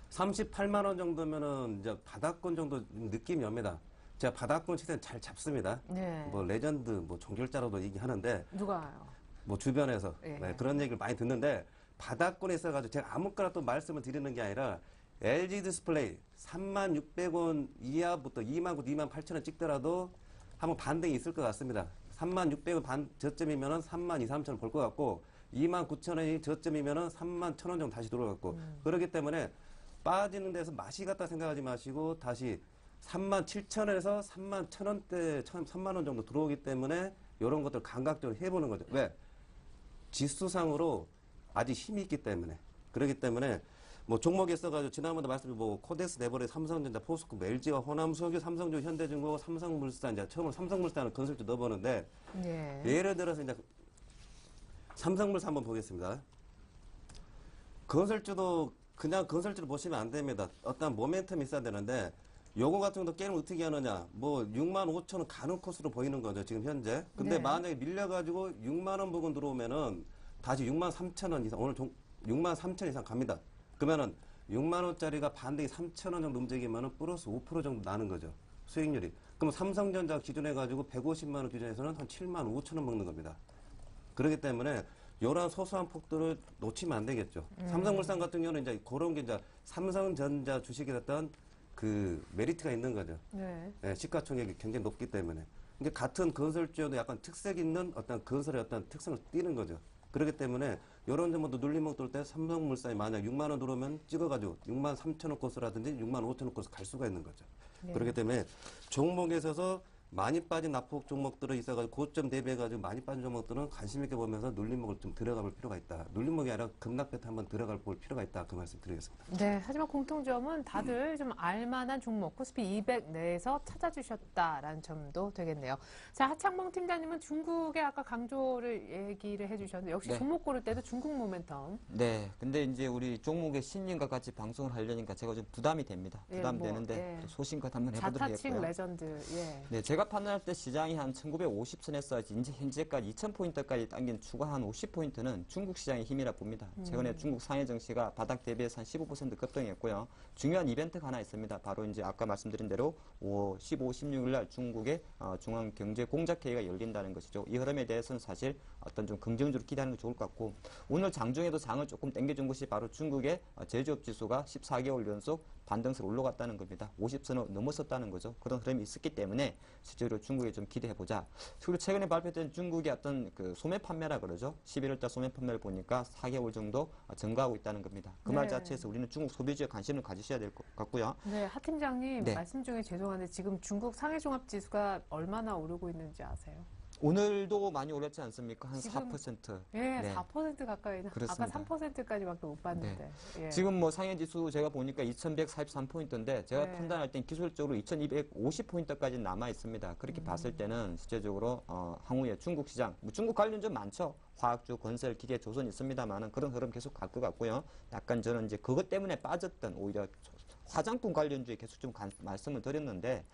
38만 원 정도면은 이제 바닥권 정도 느낌이 옵니다. 제가 바닥권 시세는 잘 잡습니다. 네. 뭐 레전드 뭐 종결자로도 얘기하는데 누가요? 뭐 주변에서 예. 네, 그런 얘기를 많이 듣는데 바닥권에 있어가지고 제가 아무거나 또 말씀을 드리는 게 아니라 LG 디스플레이 36,600원 이하부터 29,000, 28,000원 찍더라도 한번 반등이 있을 것 같습니다. 36,600원 저점이면은 32,000, 3,000원 볼 것 같고 29,000원이 저점이면은 31,000원 정도 다시 돌아갔고 그렇기 때문에 빠지는 데서 맛이 같다 생각하지 마시고 다시 37,000원에서 31,000원대 3만 원 정도 들어오기 때문에 이런 것들 감각적으로 해보는 거죠. 왜? 지수상으로 아직 힘이 있기 때문에. 그렇기 때문에 뭐 종목에 써가지고 지난번에 말씀드린 뭐 코덱스, 네버레, 삼성전자, 포스코, 뭐 LG와 호남석유, 삼성주, 현대중공업, 삼성물산 이제 처음으로 삼성물산을 건설주 넣어보는데 예. 예를 들어서 이제 삼성물산 한번 보겠습니다. 건설주도 그냥 건설주를 보시면 안 됩니다. 어떤 모멘텀이 있어야 되는데 요거 같은 것도 게임을 어떻게 하느냐. 뭐 65,000원 가는 코스로 보이는 거죠. 지금 현재. 근데 네. 만약에 밀려가지고 6만 원 부근 들어오면은 다시 63,000원 이상 오늘 63,000원 이상 갑니다. 그러면은 6만 원짜리가 반등이 3,000원 정도 움직이면은 플러스 5% 정도 나는 거죠. 수익률이. 그럼 삼성전자 기준해 가지고 150만 원 기준에서는 한 7만 5천 원 먹는 겁니다. 그렇기 때문에 이러한 소소한 폭들을 놓치면 안 되겠죠. 삼성물산 같은 경우는 이제 그런 게 이제 삼성전자 주식이 어떤 그 메리트가 있는 거죠. 네. 네, 시가총액이 굉장히 높기 때문에. 근데 같은 건설주여도 약간 특색 있는 어떤 건설의 어떤 특성을 띠는 거죠. 그렇기 때문에 이런 점도 눌림목 돌 때 삼성물산이 만약 6만 원 들어오면 찍어가지고 6만 3천 원 코스라든지 6만 5천 원 코스 갈 수가 있는 거죠. 네. 그렇기 때문에 종목에 있어서 많이 빠진 낙폭 종목들은 있어가지고 고점 대비해가지고 많이 빠진 종목들은 관심 있게 보면서 눌림목을 좀 들어가 볼 필요가 있다. 눌림목이 아니라 급락 패턴 한번 들어가 볼 필요가 있다. 그 말씀 드리겠습니다. 네, 하지만 공통점은 다들 좀 알만한 종목 코스피 200 내에서 찾아주셨다라는 점도 되겠네요. 자, 하창봉 팀장님은 중국의 아까 강조를 얘기를 해주셨는데 역시 네. 종목 고를 때도 중국 모멘텀. 네, 근데 이제 우리 종목의 신님과 같이 방송을 하려니까 제가 좀 부담이 됩니다. 예, 부담되는데 뭐, 예. 또 소신껏 한번 해보도록 자타칭 하겠고요. 레전드. 예. 네, 제가 판단할 때 시장이 한 1950선에서 이제 현재까지 2000포인트까지 당긴 추가 한 50포인트는 중국 시장의 힘이라 봅니다. 최근에 중국 상해 증시가 바닥 대비해서 한 15% 급등했고요. 중요한 이벤트가 하나 있습니다. 바로 이제 아까 말씀드린 대로 15, 16일 날 중국의 중앙경제공작회의가 열린다는 것이죠. 이 흐름에 대해서는 사실 어떤 좀 긍정적으로 기대하는 게 좋을 것 같고 오늘 장중에도 장을 조금 당겨준 것이 바로 중국의 제조업 지수가 14개월 연속 반등세로 올라갔다는 겁니다. 50선을 넘었었다는 거죠. 그런 흐름이 있었기 때문에 실제로 중국에 좀 기대해보자. 그리고 최근에 발표된 중국의 어떤 그 소매 판매라 그러죠. 11월달 소매 판매를 보니까 4개월 정도 증가하고 있다는 겁니다. 그 말 네. 자체에서 우리는 중국 소비주에 관심을 가지셔야 될 것 같고요. 네, 하 팀장님 네. 말씀 중에 죄송한데 지금 중국 상해종합지수가 얼마나 오르고 있는지 아세요? 오늘도 많이 올랐지 않습니까? 한 지금 4%. 예, 네. 4% 가까이는 그렇습니다. 아까 3%까지밖에 못 봤는데. 예. 지금 뭐 상해지수 제가 보니까 2143포인트인데 제가 네. 판단할 땐 기술적으로 2250포인트까지 남아 있습니다. 그렇게 봤을 때는 실제적으로 향후에 중국 시장, 뭐 중국 관련 좀 많죠. 화학주, 건설, 기계, 조선 있습니다만은 그런 흐름 계속 갈 것 같고요. 약간 저는 이제 그것 때문에 빠졌던 오히려 화장품 관련주에 계속 좀 말씀을 드렸는데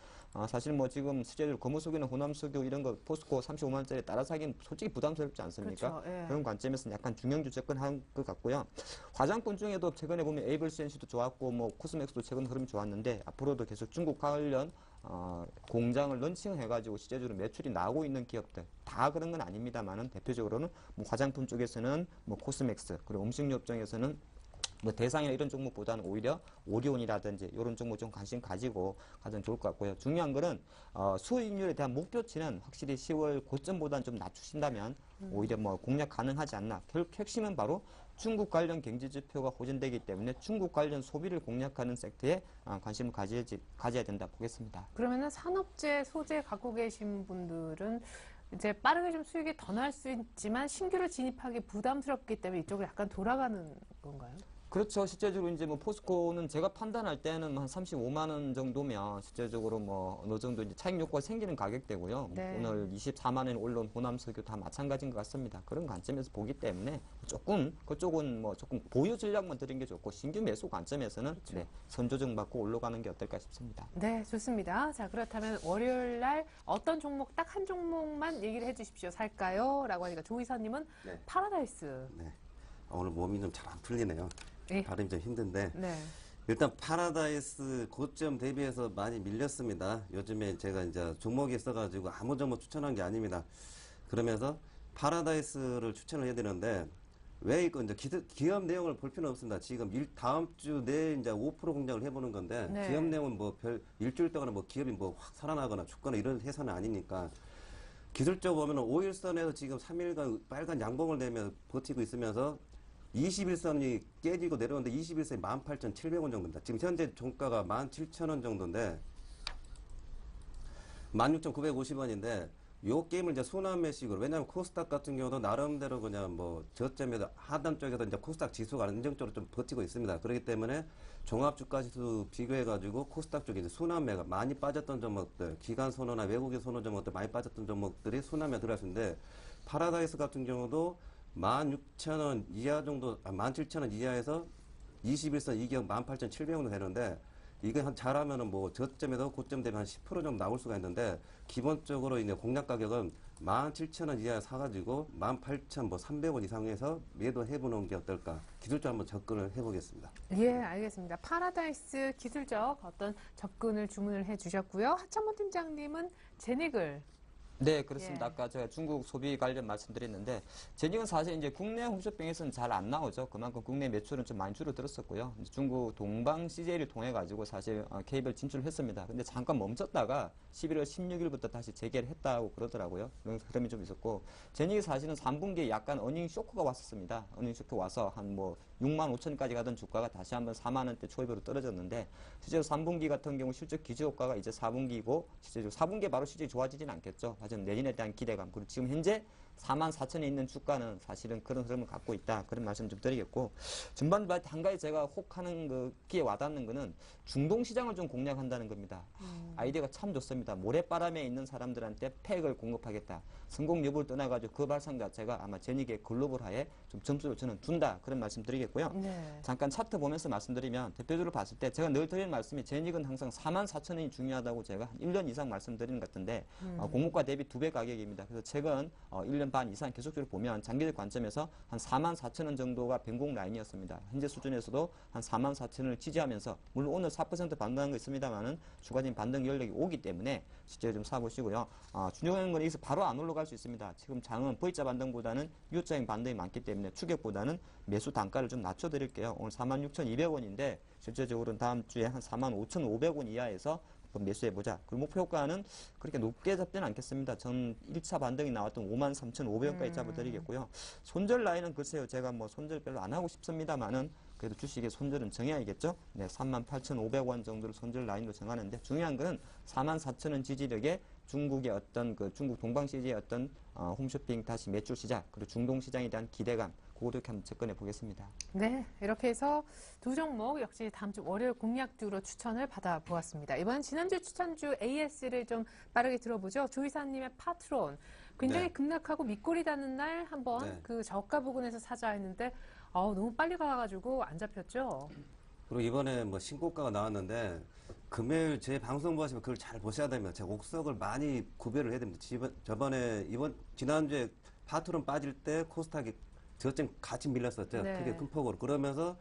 사실 뭐 지금 실제로 거무석유나 호남석유 이런 거 포스코 35만원짜리 따라 사기는 솔직히 부담스럽지 않습니까? 그렇죠. 예. 그런 관점에서는 약간 중형주 접근한 것 같고요. 화장품 중에도 최근에 보면 에이블센시도 좋았고 뭐 코스맥스도 최근 흐름이 좋았는데 앞으로도 계속 중국 관련 공장을 런칭해가지고 실제적으로 매출이 나오고 있는 기업들 다 그런 건 아닙니다만은 대표적으로는 뭐 화장품 쪽에서는 뭐 코스맥스 그리고 음식료 업종에서는 뭐 대상이나 이런 종목보다는 오히려 오리온이라든지 이런 종목 좀 관심 가지고 가장 좋을 것 같고요. 중요한 거는 수익률에 대한 목표치는 확실히 10월 고점보다는 좀 낮추신다면 오히려 뭐 공략 가능하지 않나. 핵심은 바로 중국 관련 경제 지표가 호전되기 때문에 중국 관련 소비를 공략하는 섹터에 관심을 가져야 된다 보겠습니다. 그러면은 산업재 소재 갖고 계신 분들은 이제 빠르게 좀 수익이 더 날 수 있지만 신규를 진입하기 부담스럽기 때문에 이쪽으로 약간 돌아가는 건가요? 그렇죠. 실제적으로 이제 뭐 포스코는 제가 판단할 때는 한 35만 원 정도면 실제적으로 뭐 어느 정도 이제 차익 효과가 생기는 가격대고요. 네. 오늘 24만 원에 올라온 호남석유 다 마찬가지인 것 같습니다. 그런 관점에서 보기 때문에 조금 그쪽은 뭐 조금 보유 전략만 드린 게 좋고 신규 매수 관점에서는 그렇죠. 네, 선조정 받고 올라가는 게 어떨까 싶습니다. 네, 좋습니다. 자, 그렇다면 월요일 날 어떤 종목 딱 한 종목만 얘기를 해 주십시오. 살까요? 라고 하니까 조 이사님은 네. 파라다이스. 네. 오늘 몸이 좀 잘 안 풀리네요. 예. 발음이 좀 힘든데 네. 일단 파라다이스 고점 대비해서 많이 밀렸습니다. 요즘에 제가 이제 종목이 있어가지고 아무 종목 추천한 게 아닙니다. 그러면서 파라다이스를 추천을 해드리는데 왜 이거 이제 기업 내용을 볼 필요는 없습니다. 지금 다음 주 내에 이제 5% 공략을 해보는 건데 네. 기업 내용은 뭐 일주일 동안에 뭐 기업이 뭐 확 살아나거나 죽거나 이런 해서는 아니니까 기술적으로 보면은 5일선에서 지금 3일간 빨간 양봉을 내며 버티고 있으면서 21선이 깨지고 내려오는데 21선이 18,700원 정도입니다. 지금 현재 종가가 17,000원 정도인데 16,950원인데 요 게임을 이제 순환매식으로 왜냐하면 코스닥 같은 경우도 나름대로 그냥 뭐 저점에서 하단 쪽에서 이제 코스닥 지수가 안정적으로 좀 버티고 있습니다. 그렇기 때문에 종합주가지수 비교해가지고 코스닥 쪽에 이제 순환매가 많이 빠졌던 종목들, 기관 선호나 외국인 선호 종목들 많이 빠졌던 종목들이 순환매 들어갈 수 있는데 파라다이스 같은 경우도 16,000원 이하 정도, 17,000원 이하에서 21선 이격 18,700원 정도 되는데 이게 잘하면은 뭐 저점에서 고점 되면 한 10% 정도 나올 수가 있는데 기본적으로 이제 공략 가격은 17,000원 이하에 사가지고 18,300원 이상에서 매도해보는 게 어떨까 기술적으로 한번 접근을 해보겠습니다. 예, 알겠습니다. 파라다이스 기술적 어떤 접근을 주문을 해 주셨고요. 하창모 팀장님은 제닉을 네, 그렇습니다. 예. 아까 제가 중국 소비 관련 말씀드렸는데, 제닉은 사실 이제 국내 홈쇼핑에서는 잘 안 나오죠. 그만큼 국내 매출은 좀 많이 줄어들었었고요. 이제 중국 동방 CJ를 통해 가지고 사실 케이블 진출을 했습니다. 근데 잠깐 멈췄다가 11월 16일부터 다시 재개를 했다고 그러더라고요. 그런 흐름이 좀 있었고, 제닉이 사실은 3분기에 약간 어닝 쇼크가 왔었습니다. 어닝 쇼크 와서 한 뭐 6만 5천까지 가던 주가가 다시 한번 4만 원대 초입으로 떨어졌는데, 실제로 3분기 같은 경우 실적 기저효과가 이제 4분기고, 실제로 4분기에 바로 실적이 좋아지진 않겠죠. 하지만 내년에 대한 기대감, 그리고 지금 현재 4만 4천에 있는 주가는 사실은 그런 흐름을 갖고 있다. 그런 말씀 좀 드리겠고, 전반부에 한 가지 제가 혹하는 거기에 와닿는 거는 중동 시장을 좀 공략한다는 겁니다. 아이디어가 참 좋습니다. 모래바람에 있는 사람들한테 팩을 공급하겠다. 성공 여부를 떠나가지고 그 발상 자체가 아마 제닉의 글로벌화에 좀 점수를 저는 준다. 그런 말씀 드리겠고요. 네. 잠깐 차트 보면서 말씀드리면 대표적으로 봤을 때 제가 늘 드리는 말씀이 제닉은 항상 4만 4천 원이 중요하다고 제가 한 1년 이상 말씀드리는 것 같은데 공모가 대비 2배 가격입니다. 그래서 최근 1년 반 이상 계속적으로 보면 장기적 관점에서 한 4만 4천 원 정도가 변곡 라인이었습니다. 현재 수준에서도 한 4만 4천 원을 지지하면서 물론 오늘 4% 반등한 거 있습니다만은 추가적인 반등 연력이 오기 때문에 실제 좀 사보시고요. 중요한 건 여기서 바로 안 올라갈 수 있습니다. 지금 장은 V자 반등보다는 U자인 반등이 많기 때문에 추격보다는 매수 단가를 좀 낮춰드릴게요. 오늘 46,200원인데 실제적으로는 다음 주에 한 45,500원 이하에서 매수해보자. 그리고 목표 효과는 그렇게 높게 잡지는 않겠습니다. 전 1차 반등이 나왔던 53,500원까지 잡아드리겠고요. 손절 라인은 글쎄요. 제가 뭐 손절 별로 안 하고 싶습니다만은 그래도 주식의 손절은 정해야겠죠. 네, 38,500원 정도를 손절 라인으로 정하는데 중요한 거는 44,000원 지지력에 중국의 어떤 그 중국 동방 CJ의 어떤 홈쇼핑 다시 매출 시작 그리고 중동 시장에 대한 기대감 그거도 이렇게 한번 접근해 보겠습니다. 네, 이렇게 해서 두 종목 역시 다음 주 월요일 공략주로 추천을 받아보았습니다. 이번 지난주 추천주 AS를 좀 빠르게 들어보죠. 조 이사님의 파트론. 굉장히 네. 급락하고 밑골이 닿는 날 한번 네. 그 저가 부근에서 사자 했는데 너무 빨리 가가지고 안 잡혔죠. 그리고 이번에 뭐 신고가가 나왔는데 금요일 제 방송 보시면 그걸 잘 보셔야 됩니다. 제가 옥석을 많이 구별을 해야 됩니다. 지난주에 파트론 빠질 때 코스닥이 저점 같이 밀렸었죠. 네. 크게 큰 폭으로. 그러면서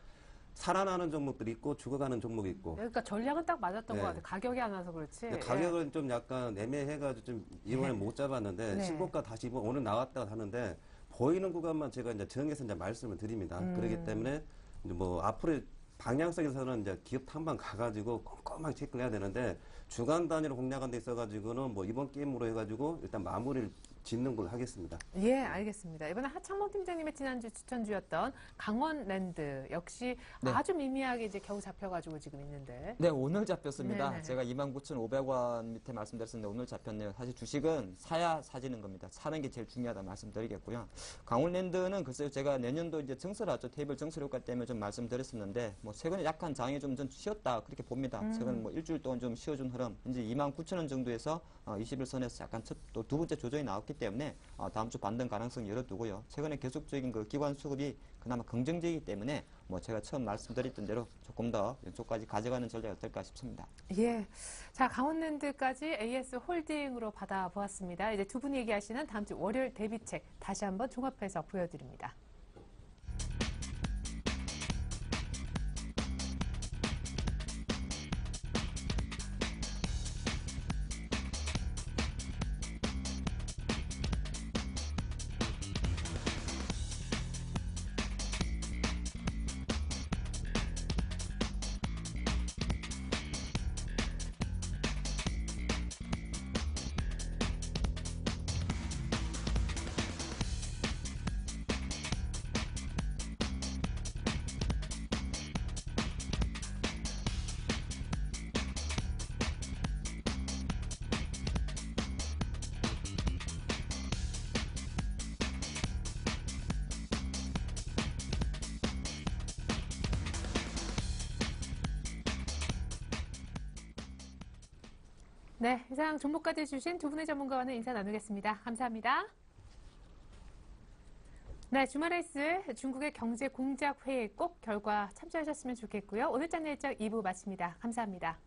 살아나는 종목들이 있고 죽어가는 종목이 있고. 그러니까 전략은 딱 맞았던 네. 것 같아요. 가격이 안 와서 그렇지. 근데 가격은 좀 약간 애매해가지고 좀 이번에 못 잡았는데 네. 신고가 다시 이번 오늘 나왔다고 하는데 보이는 구간만 제가 이제 정해서 이제 말씀을 드립니다. 그렇기 때문에 이제 뭐 앞으로 방향성에서는 이제 기업 탐방 가가지고 꼼꼼하게 체크를 해야 되는데 주간 단위로 공략한 데 있어가지고는 뭐 이번 게임으로 해가지고 일단 마무리를 짓는 걸로 하겠습니다. 예, 알겠습니다. 이번에 하창범 팀장님의 지난주 추천주였던 강원랜드 역시 네. 아주 미미하게 이제 겨우 잡혀가지고 지금 있는데. 네, 오늘 잡혔습니다. 네네. 제가 29,500원 밑에 말씀드렸었는데 오늘 잡혔네요. 사실 주식은 사야 사지는 겁니다. 사는 게 제일 중요하다 말씀드리겠고요. 강원랜드는 글쎄요, 제가 내년도 이제 증설하죠. 테이블 증설 효과 때문에 좀 말씀드렸었는데 뭐 최근에 약간 장이 좀 쉬었다 그렇게 봅니다. 최근 뭐 일주일 동안 좀 쉬어준 흐름. 이제 29,000원 정도에서 21선에서 약간 또 두 번째 조정이 나왔기 때문에 다음 주 반등 가능성 열어두고요. 최근에 계속적인 그 기관 수급이 그나마 긍정적이기 때문에 뭐 제가 처음 말씀드렸던 대로 조금 더 왼쪽까지 가져가는 전략이 어떨까 싶습니다. 예. 자, 강원랜드까지 AS 홀딩으로 받아보았습니다. 이제 두 분이 얘기하시는 다음 주 월요일 대비책 다시 한번 종합해서 보여드립니다. 네, 이상 종목까지 주신 두 분의 전문가와는 인사 나누겠습니다. 감사합니다. 네, 주말에 있을 중국의 경제 공작 회의 꼭 결과 참조하셨으면 좋겠고요. 오늘 짠 일정 2부 마칩니다. 감사합니다.